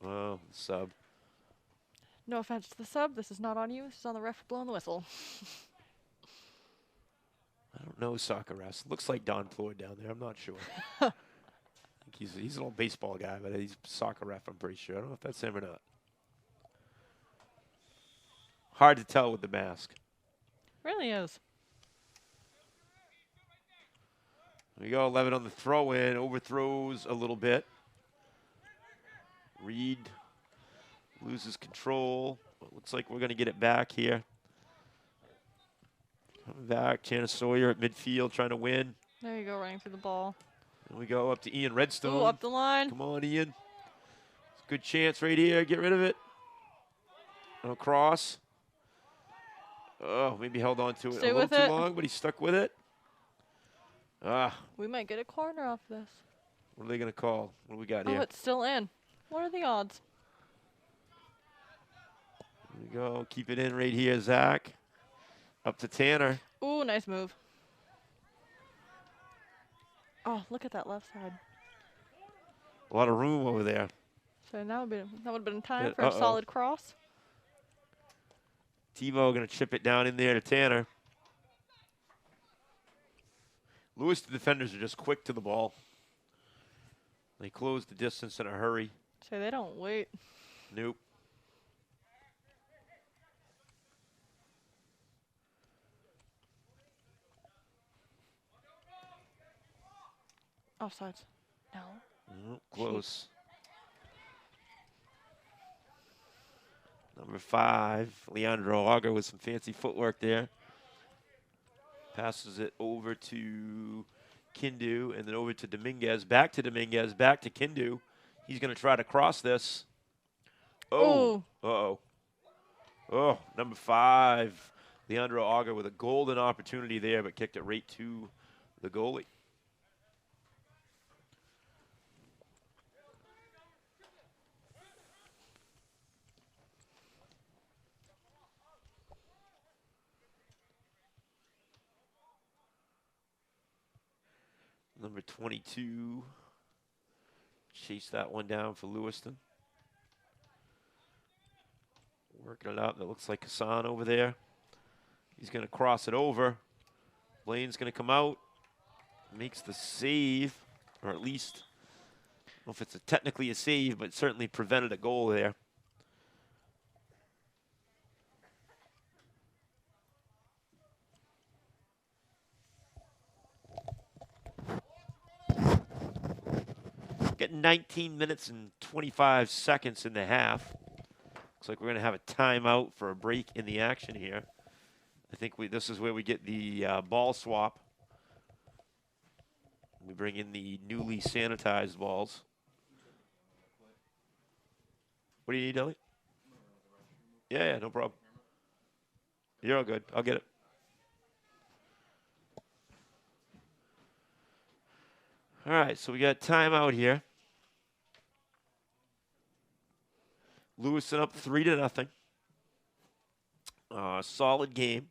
Oh, sub. No offense to the sub. This is not on you. This is on the ref blowing the whistle. I don't know soccer refs. Looks like Don Floyd down there. I'm not sure. I think he's an old baseball guy, but he's a soccer ref, I'm pretty sure. I don't know if that's him or not. Hard to tell with the mask. Really is. There we go. 11 on the throw-in. Overthrows a little bit. Reed loses control. Looks like we're going to get it back here. Coming back. Janice Sawyer at midfield trying to win. There you go, running through the ball. And we go up to Ian Redstone. Ooh, up the line. Come on, Ian. It's a good chance right here. Get rid of it. Across. Oh, maybe held on to it Stay a little with too it. long, but he stuck with it. We might get a corner off this. What are they going to call? What do we got Oh, here? it's still in. What are the odds? There we go. Keep it in right here, Zach. Up to Tanner. Ooh, nice move. Oh, look at that left side. A lot of room over there. So now that would have been time Yeah, for a solid cross. Tebow going to chip it down in there to Tanner. Lewiston defenders are just quick to the ball. They close the distance in a hurry. So they don't wait. Nope. Offsides. No. Close. Number 5, Leandro Auger with some fancy footwork there. Passes it over to Kindu and then over to Dominguez. Back to Dominguez. Back to Kindu. He's going to try to cross this. Oh. Uh-oh. Oh, number 5, Leandro Auger with a golden opportunity there, but kicked it right to the goalie. Number 22 chased that one down for Lewiston. Working it out. That looks like Hassan over there. He's going to cross it over. Blaine's going to come out. Makes the save, or at least, I don't know if it's technically a save, but certainly prevented a goal there. Getting 19 minutes and 25 seconds in the half. Looks like we're going to have a timeout for a break in the action here. I think this is where we get the ball swap. We bring in the newly sanitized balls. What do you need, Ellie? Yeah, no problem. You're all good. I'll get it. All right, so we got timeout here. Lewiston up 3-0. Solid game.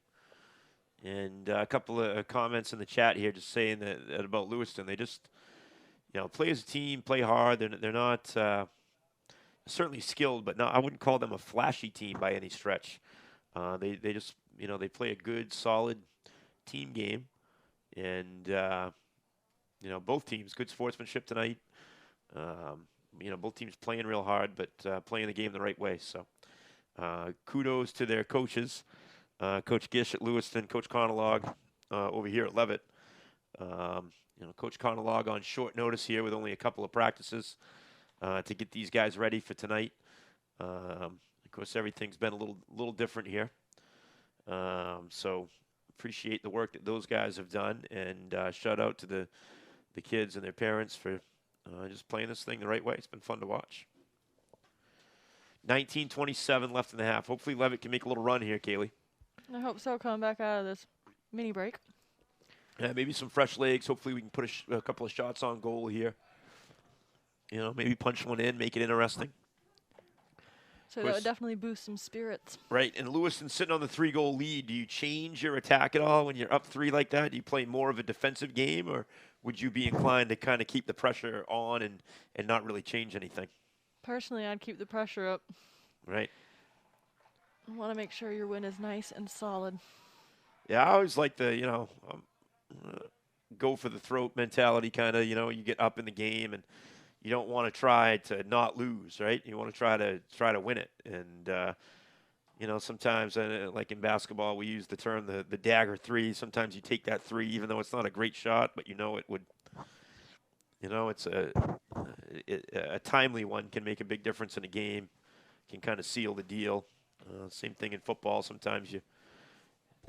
And a couple of comments in the chat here just saying that about Lewiston. They just, play as a team, play hard. They're not certainly skilled, but I wouldn't call them a flashy team by any stretch. They just, they play a good, solid team game. And, both teams, good sportsmanship tonight. Both teams playing real hard, but playing the game the right way. So kudos to their coaches, Coach Gish at Lewiston, Coach Conalog over here at Leavitt. Coach Conalog on short notice here with only a couple of practices to get these guys ready for tonight. Of course, everything's been a little different here. So appreciate the work that those guys have done, and shout out to the kids and their parents for just playing this thing the right way. It's been fun to watch. 19:27 left in the half. Hopefully Leavitt can make a little run here, Kaylee. I hope so, coming back out of this mini break. Yeah, maybe some fresh legs. Hopefully we can put a couple of shots on goal here. Maybe punch one in, make it interesting. So that would definitely boost some spirits. Right, and Lewiston sitting on the 3-goal lead. Do you change your attack at all when you're up 3 like that? Do you play more of a defensive game, or would you be inclined to kind of keep the pressure on and not really change anything? Personally, I'd keep the pressure up. Right. I want to make sure your win is nice and solid. Yeah, I always like the, go for the throat mentality kind of, you get up in the game and you don't want to try to not lose, right? You want to try to win it. And, sometimes, like in basketball, we use the term the dagger 3. Sometimes you take that 3, even though it's not a great shot, but it would, it's a timely one can make a big difference in a game, can kind of seal the deal. Same thing in football. Sometimes you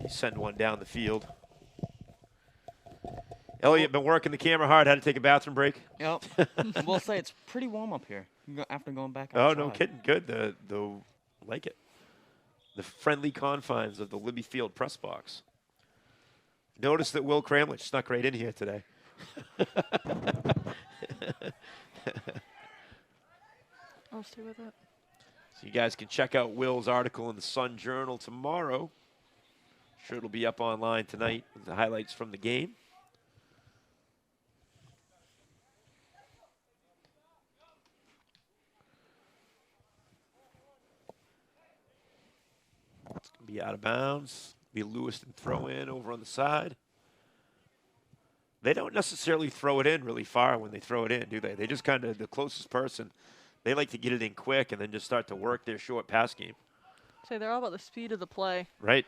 send one down the field. Elliot, been working the camera hard. Had to take a bathroom break. Yep. We'll say it's pretty warm up here after going back Oh, outside. no kidding. Good. Like it. The friendly confines of the Libby Field press box. Notice that Will Cramlich snuck right in here today. I'll stay with it. So you guys can check out Will's article in the Sun Journal tomorrow. Sure it'll be up online tonight with the highlights from the game. It's going to be out of bounds. Be a Lewiston throw in over on the side. They don't necessarily throw it in really far when they throw it in, do they? They just kind of, the closest person, they like to get it in quick and then just start to work their short pass game. Say they're all about the speed of the play. Right.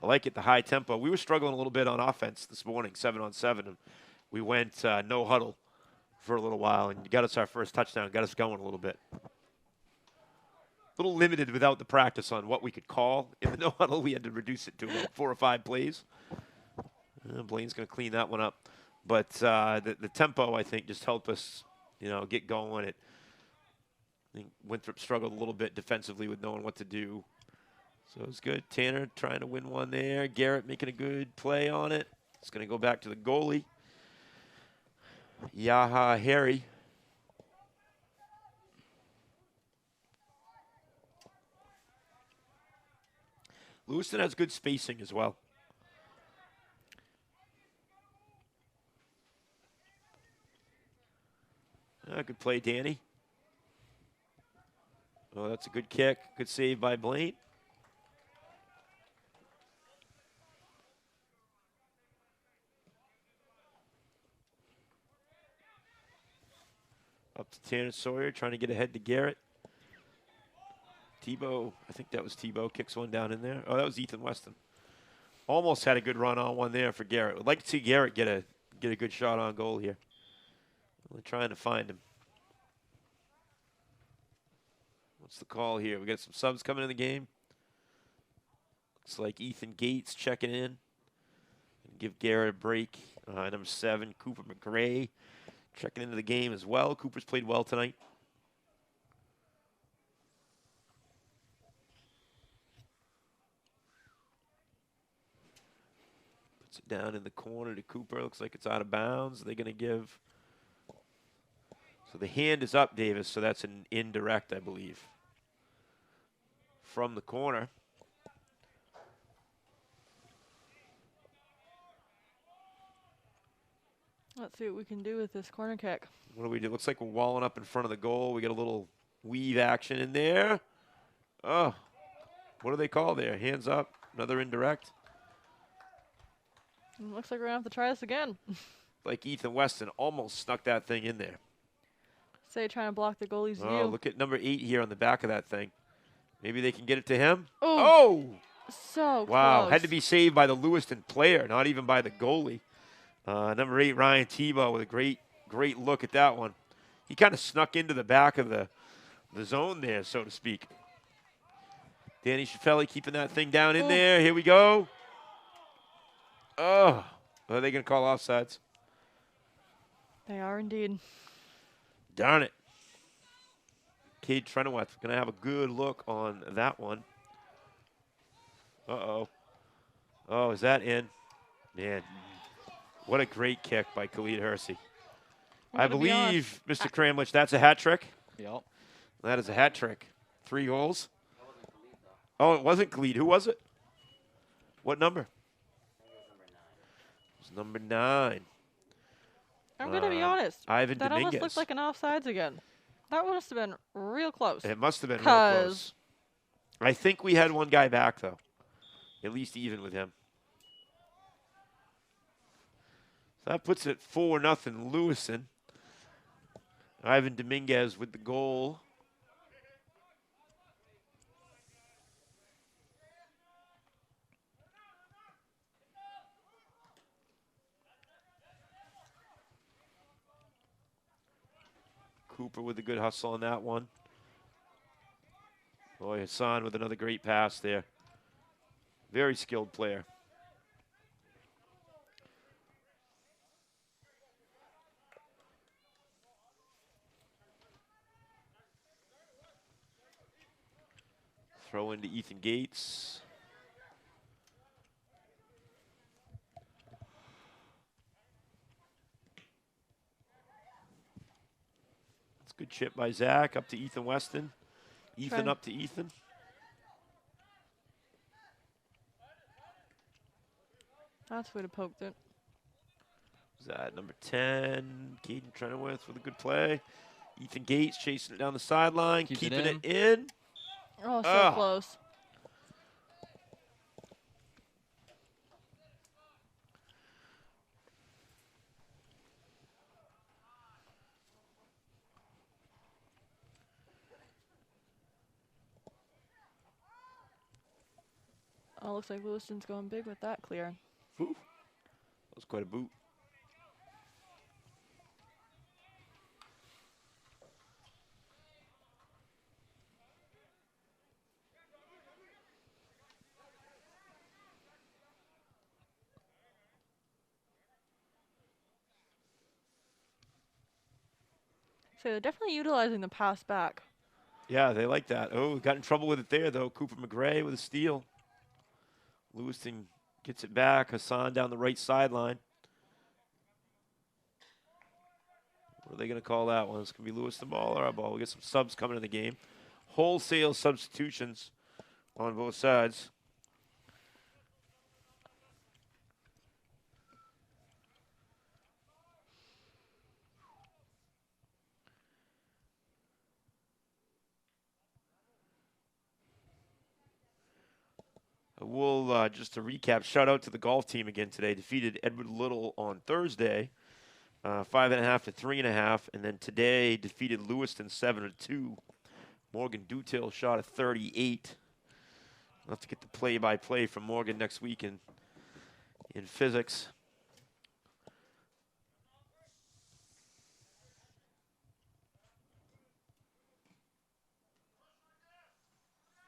I like it, the high tempo. We were struggling a little bit on offense this morning, 7-on-7, and we went no huddle for a little while, and got us our first touchdown, got us going a little bit. A little limited without the practice on what we could call in the no huddle. We had to reduce it to about 4 or 5 plays. Blaine's going to clean that one up. But the tempo, I think, just helped us, get going. I think Winthrop struggled a little bit defensively with knowing what to do. So it was good. Tanner trying to win one there. Garrett making a good play on it. It's going to go back to the goalie. Yaha Harry. Lewiston has good spacing as well. Good play, Danny. Oh, that's a good kick. Good save by Blaine. Up to Tanner Sawyer, trying to get ahead to Garrett. Tebow, I think that was Tebow, kicks one down in there. Oh, that was Ethan Weston. Almost had a good run on one there for Garrett. Would like to see Garrett get a good shot on goal here. We're trying to find him. What's the call here? We got some subs coming in the game. Looks like Ethan Gates checking in. Give Garrett a break. Number 7, Cooper McGray, checking into the game as well. Cooper's played well tonight. Puts it down in the corner to Cooper. Looks like it's out of bounds. They're going to give. So the hand is up, Davis, so that's an indirect, I believe. From the corner. Let's see what we can do with this corner kick. What do we do? Looks like we're walling up in front of the goal. We got a little weave action in there. Oh, what do they call there? Hands up, another indirect. Looks like we're going to have to try this again. Like Ethan Weston almost snuck that thing in there. Say trying to block the goalie's Oh, view. look at number 8 here on the back of that thing. Maybe they can get it to him. Ooh, Oh! so Wow, close. had to be saved by the Lewiston player, not even by the goalie. Number 8, Ryan Tebow, with a great look at that one. He kind of snuck into the back of the zone there, so to speak. Danny Schiffelli keeping that thing down in there. Here we go. Oh, are they going to call offsides? They are indeed. Darn it. Cade Trenoweth going to have a good look on that one. Uh-oh. Oh, is that in? Man, what a great kick by Khalid Hersey. I believe, Mr. Kramlich, that's a hat trick. Yep. That is a hat trick. 3 goals. Oh, it wasn't Khalid. Who was it? What number? It was number 9. I'm going to be honest. Ivan that Dominguez. almost looked like an offsides again. That must have been real close. It must have been real close. I think we had one guy back, though. At least even with him. So that puts it 4-0 Lewiston. Ivan Dominguez with the goal. Cooper with a good hustle on that one. Boy, Hassan with another great pass there. Very skilled player. Throw into Ethan Gates. That's a good chip by Zach. Up to Ethan Weston. Ethan up to Ethan. That's the way to poke it. Is that number 10? Caden Trenoweth with a good play. Ethan Gates chasing it down the sideline, keeping it in. Oh, so close. Oh, looks like Lewiston's going big with that clear. Whew. That was quite a boot. So they're definitely utilizing the pass back. Yeah, they like that. Oh, got in trouble with it there, though. Cooper McGray with a steal. Lewiston gets it back. Hassan down the right sideline. What are they going to call that one? It's going to be Lewiston ball or our ball. We get some subs coming in the game. Wholesale substitutions on both sides. We'll just to recap, shout out to the golf team again today. Defeated Edward Little on Thursday, 5.5 to 3.5, and then today defeated Lewiston 7-2. Morgan Dutill shot a 38. We'll have to get the play-by-play from Morgan next week in physics.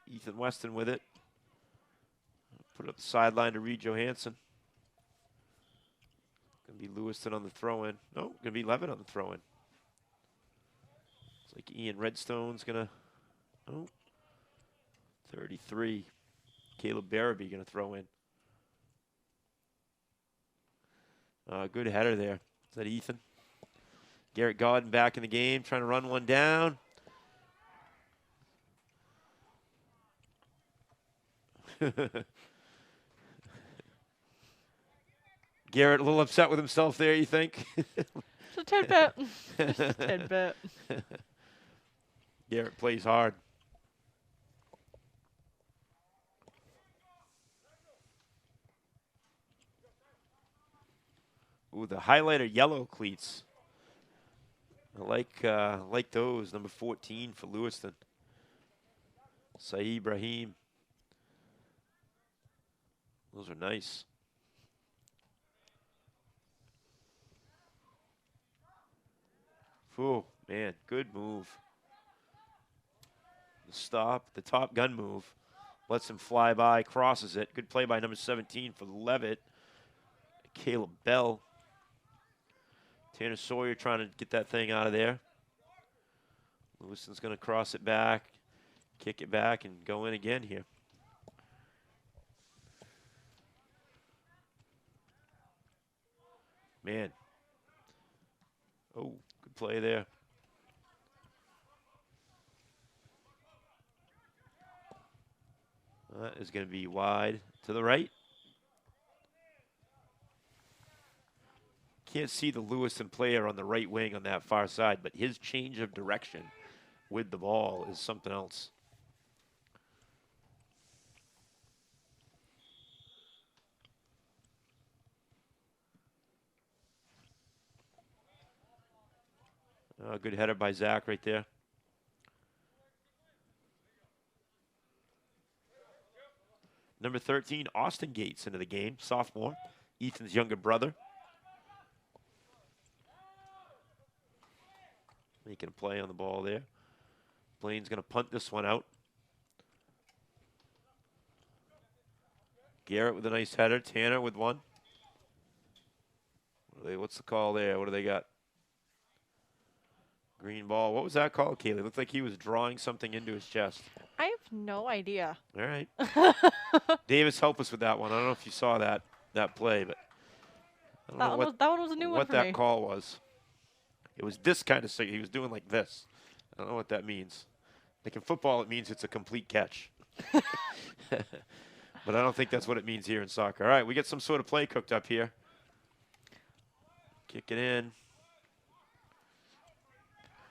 Ethan Weston with it. Put it up the sideline to Reed Johansson. Going to be Lewiston on the throw-in. No, going to be Leavitt on the throw-in. It's like Ian Redstone's going to... Oh, 33. Caleb Barabee going to throw in. Good header there. Is that Ethan? Garrett Godden back in the game, trying to run one down. Garrett a little upset with himself there, you think? Just a tidbit. Just a tidbit. Garrett plays hard. Ooh, the highlighter yellow cleats. I like those. Number 14 for Lewiston. Saeed Ibrahim. Those are nice. Oh, man, good move. The stop, the Top Gun move. Lets him fly by, crosses it. Good play by number 17 for Leavitt. Caleb Bell. Tanner Sawyer trying to get that thing out of there. Lewiston's going to cross it back, kick it back, and go in again here. Man. Oh, good play there. That is going to be wide to the right. Can't see the Lewiston player on the right wing on that far side, but his change of direction with the ball is something else. Good header by Zach right there. Number 13, Austin Gates into the game, sophomore, Ethan's younger brother. Making a play on the ball there. Blaine's going to punt this one out. Garrett with a nice header. Tanner with one. What's the call there? What do they got? Green ball. What was that called, Kaylee? Looked like he was drawing something into his chest. I have no idea. All right. Davis, help us with that one. I don't know if you saw that play, but I don't know that one was a new one for me. What that call was. It was this kind of thing. He was doing like this. I don't know what that means. Like in football, it means it's a complete catch. But I don't think that's what it means here in soccer. All right, we get some sort of play cooked up here. Kick it in.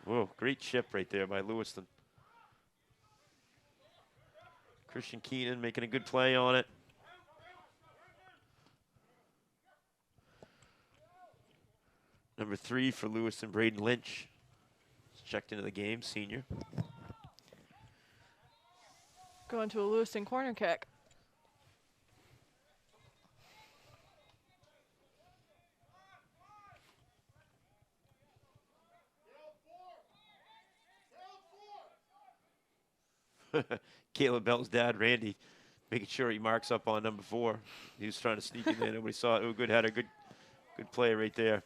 Whoa, great chip right there by Lewiston. Christian Keenan making a good play on it. Number 3 for Lewiston, Braden Lynch. He's checked into the game, senior. Going to a Lewiston corner kick. Caleb Bell's dad, Randy, making sure he marks up on number 4. He was trying to sneak in there. Nobody saw it. Oh, good header. Good play right there.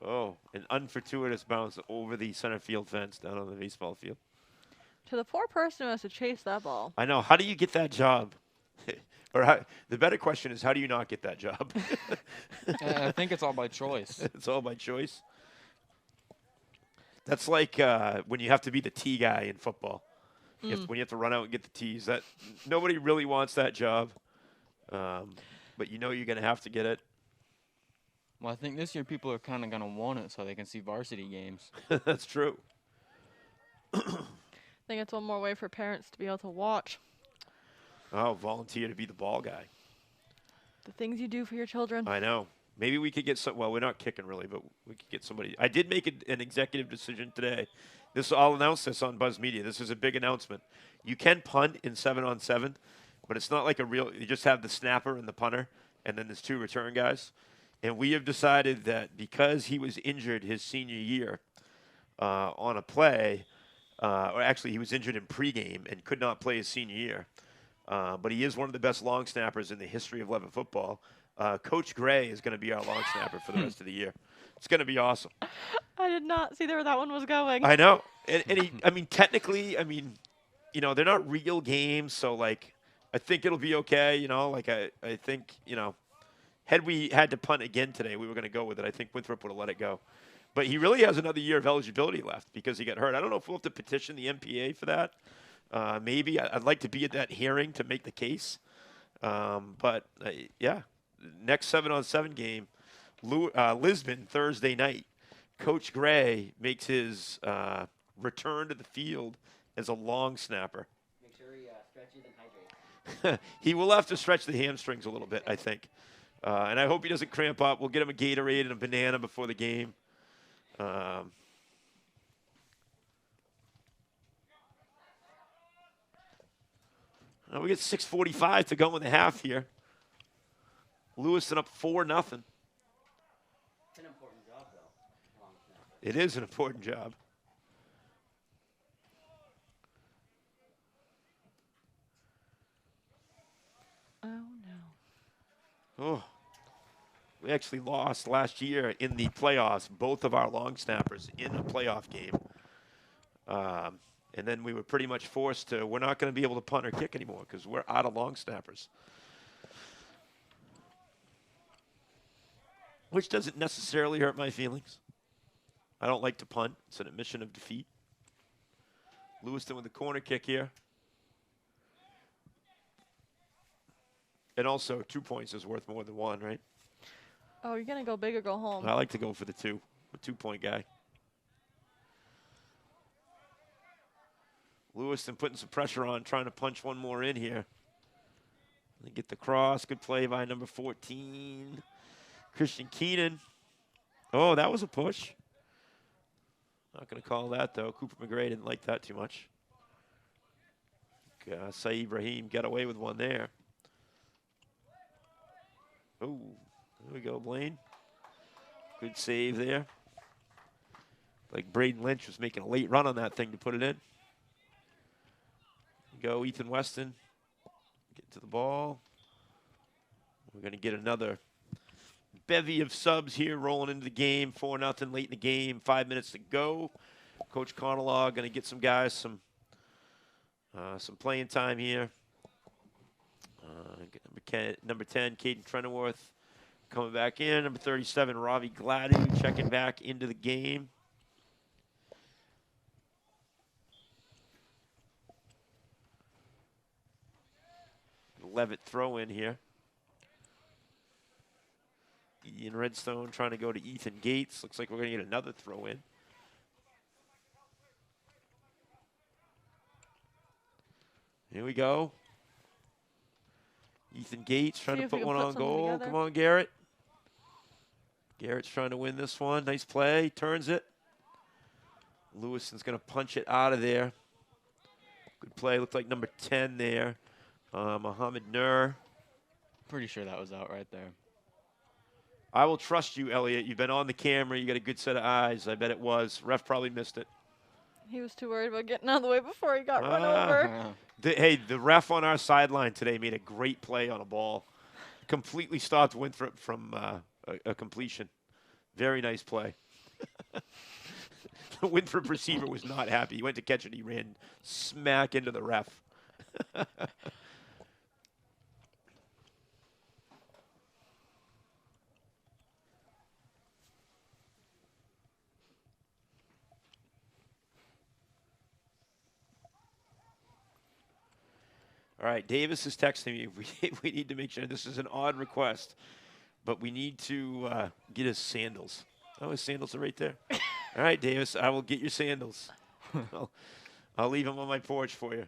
Oh, an unfortuitous bounce over the center field fence down on the baseball field. To the poor person who has to chase that ball. I know. How do you get that job? Or the better question is, how do you not get that job? I think it's all by choice. It's all by choice. That's like when you have to be the tee guy in football. When you have to run out and get the tees. That nobody really wants that job, but you know you're going to have to get it. Well, I think this year people are kind of going to want it so they can see varsity games. That's true. I think it's one more way for parents to be able to watch Oh, volunteer to be the ball guy. the things you do for your children. I know. Maybe we could get some. Well, we're not kicking really, but we could get somebody. I did make an executive decision today. I'll announce this on Buzz Media. This is a big announcement. You can punt in 7-on-7, but it's not like a real. You just have the snapper and the punter, and then there's 2 return guys. And we have decided that because he was injured his senior year on a play, or actually he was injured in pregame and could not play his senior year, but he is one of the best long snappers in the history of Leavitt football. Coach Gray is going to be our long snapper for the rest of the year. It's going to be awesome. I did not see where that one was going. I know. And technically, they're not real games, so, like, I think it'll be okay, I think, had we had to punt again today, we were going to go with it. I think Winthrop would have let it go. But he really has another year of eligibility left because he got hurt. I don't know if we'll have to petition the MPA for that. Maybe. I'd like to be at that hearing to make the case. Yeah, next 7-on-7 game, Lisbon, Thursday night. Coach Gray makes his return to the field as a long snapper. Make sure he stretches and hydrates. He will have to stretch the hamstrings a little bit, I think. And I hope he doesn't cramp up. We'll get him a Gatorade and a banana before the game. We get 6:45 to go in the half here. Lewiston up 4-0. It's an important job, though. Long snapper. It is an important job. Oh, no. Oh, we actually lost last year in the playoffs, both of our long snappers in a playoff game. And then we were pretty much forced to, we're not going to be able to punt or kick anymore because we're out of long snappers. Which doesn't necessarily hurt my feelings. I don't like to punt. It's an admission of defeat. Lewiston with the corner kick here. And also, 2 points is worth more than 1, right? Oh, you're going to go big or go home. I like to go for the 2. A 2-point guy. Lewiston putting some pressure on, trying to punch one more in here. They get the cross. Good play by number 14, Christian Keenan. Oh, that was a push. Not going to call that, though. Cooper McGray didn't like that too much. Saeed Ibrahim got away with one there. Oh, there we go, Blaine. Good save there. Like Braden Lynch was making a late run on that thing to put it in. Go Ethan Weston. Get to the ball. We're going to get another bevy of subs here rolling into the game. 4-0 late in the game. 5 minutes to go. Coach Connelaw going to get some guys some playing time here. Number 10, Caden Trenworth coming back in. Number 37, Ravi Gladu checking back into the game. Leavitt throw in here. Ian Redstone trying to go to Ethan Gates. Looks like we're going to get another throw in. Here we go. Ethan Gates trying to put one on goal. Come on, Garrett. Garrett's trying to win this one. Nice play. Turns it. Lewiston's going to punch it out of there. Good play. Looked like number 10 there. Mohammed Nur. Pretty sure that was out right there. I will trust you, Elliot. You've been on the camera. You got a good set of eyes. I bet it was. Ref probably missed it. He was too worried about getting out of the way before he got run over. Hey, the ref on our sideline today made a great play on a ball. Completely stopped Winthrop from a completion. Very nice play. The Winthrop receiver was not happy. He went to catch it. He ran smack into the ref. All right, Davis is texting me. We need to make sure this is an odd request, but we need to get his sandals. Oh, his sandals are right there. All right, Davis, I will get your sandals. I'll leave them on my porch for you.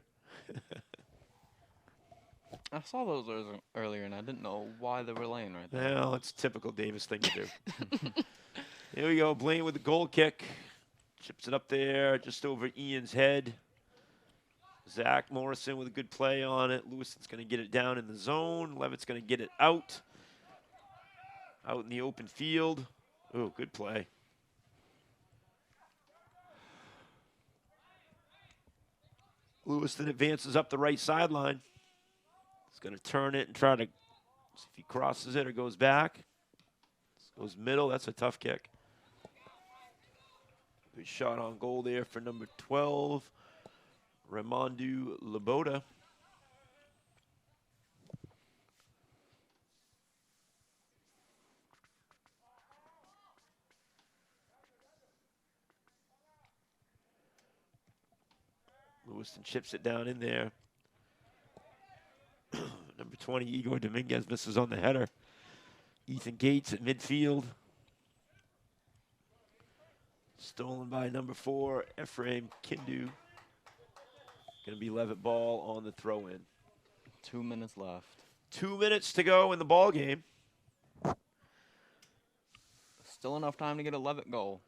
I saw those earlier, and I didn't know why they were laying right there. Well, it's a typical Davis thing to do. Here we go. Blaine with the goal kick. Chips it up there just over Ian's head. Zach Morrison with a good play on it. Lewiston's going to get it down in the zone. Leavitt's going to get it out in the open field. Oh, good play. Lewiston advances up the right sideline. He's going to turn it and try to see if he crosses it or goes back. Goes middle. That's a tough kick. Good shot on goal there for number 12, Ramondu Laboda. Lewiston chips it down in there. Number 20, Igor Dominguez misses on the header. Ethan Gates at midfield. Stolen by number 4, Ephraim Kindu. Going to be Leavitt ball on the throw-in. 2 minutes left. 2 minutes to go in the ball game. Still enough time to get a Leavitt goal.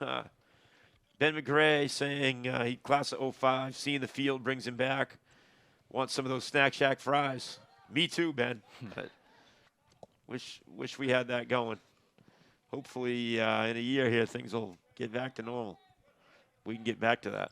Ben McGray saying he class of 05, seeing the field brings him back. Wants some of those Snack Shack fries. Me too, Ben. Wish we had that going. Hopefully in a year here things will get back to normal. We can get back to that.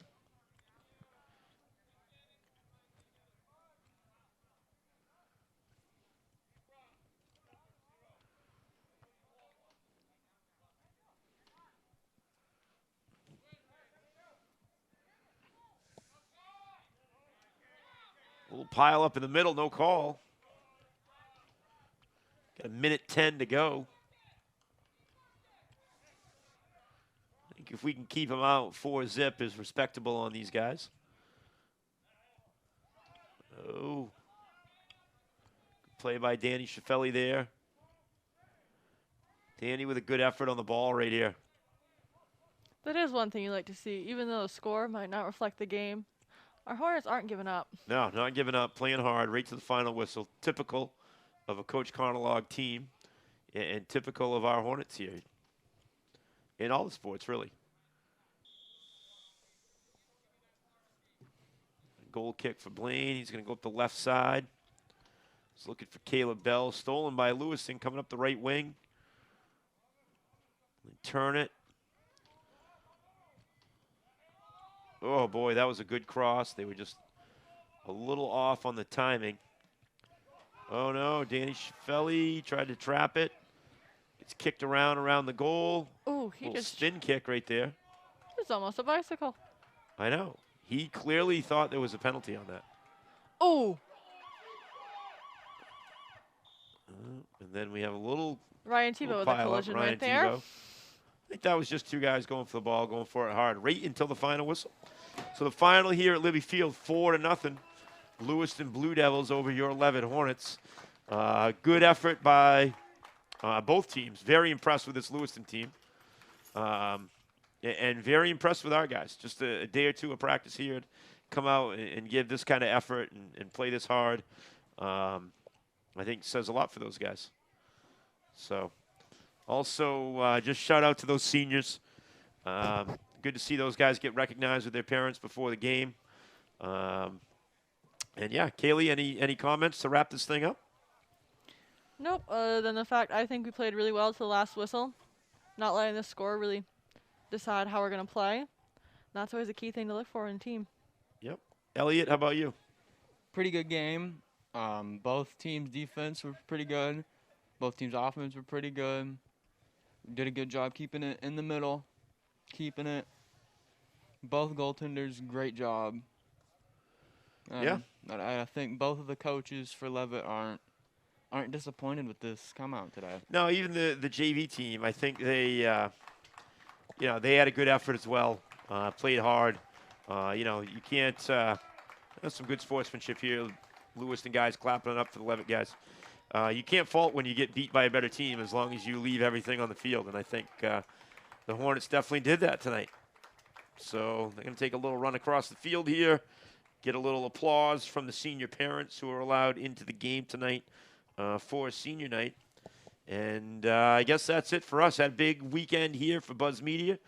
A little pile up in the middle, no call. Got a minute 10 to go. I think if we can keep them out, 4-zip is respectable on these guys. Oh. Good play by Danny Schiffelli there. Danny with a good effort on the ball right here. That is one thing you like to see. Even though the score might not reflect the game, our Hornets aren't giving up. No, not giving up, playing hard, right to the final whistle. Typical of a Coach Carnelog team and typical of our Hornets here. In all the sports, really. Goal kick for Blaine. He's going to go up the left side. He's looking for Caleb Bell. Stolen by Lewiston, coming up the right wing. Turn it. Oh, boy, that was a good cross. They were just a little off on the timing. Oh, no, Danny Schiffelli tried to trap it. It's kicked around the goal. Oh, he little just spin kick right there. It's almost a bicycle. I know. He clearly thought there was a penalty on that. Oh. And then we have a little Ryan Tebow with a collision right there. Tebow. I think that was just two guys going for the ball, going for it hard, right until the final whistle. So the final here at Leavitt Field, 4-0. Lewiston Blue Devils over your Leavitt Hornets. Good effort by both teams. Very impressed with this Lewiston team. And very impressed with our guys. Just a day or two of practice here. Come out and give this kind of effort and play this hard. I think says a lot for those guys. So also just shout out to those seniors. Good to see those guys get recognized with their parents before the game. And yeah, Kaylee, any comments to wrap this thing up? Nope, other than the fact I think we played really well to the last whistle. Not letting the score really decide how we're going to play. That's always a key thing to look for in a team. Yep. Elliot, how about you? Pretty good game. Both teams' defense were pretty good. Both teams' offense were pretty good. Did a good job keeping it in the middle, keeping it. Both goaltenders, great job. Yeah. I think both of the coaches for Leavitt aren't disappointed with this come out today. No, even the JV team, I think they they had a good effort as well. Played hard. You can't. That's some good sportsmanship here. Lewiston guys clapping it up for the Leavitt guys. You can't fault when you get beat by a better team as long as you leave everything on the field. And I think the Hornets definitely did that tonight. So they're going to take a little run across the field here, get a little applause from the senior parents who are allowed into the game tonight for senior night. And I guess that's it for us. Had a big weekend here for Buzz Media.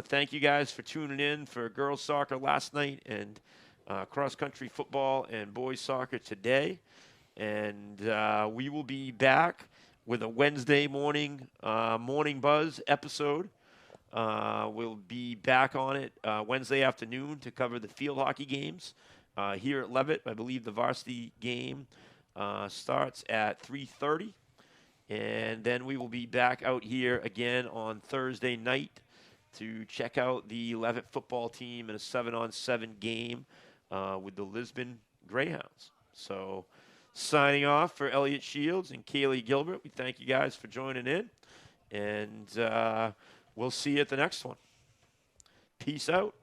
Thank you guys for tuning in for girls soccer last night and cross-country football and boys soccer today. And we will be back with a Wednesday morning Buzz episode. We'll be back on it Wednesday afternoon to cover the field hockey games here at Leavitt. I believe the varsity game starts at 3:30. And then we will be back out here again on Thursday night to check out the Leavitt football team in a 7-on-7 game with the Lisbon Greyhounds. So signing off for Elliot Shields and Kaylee Gilbert, we thank you guys for joining in. And we'll see you at the next one. Peace out.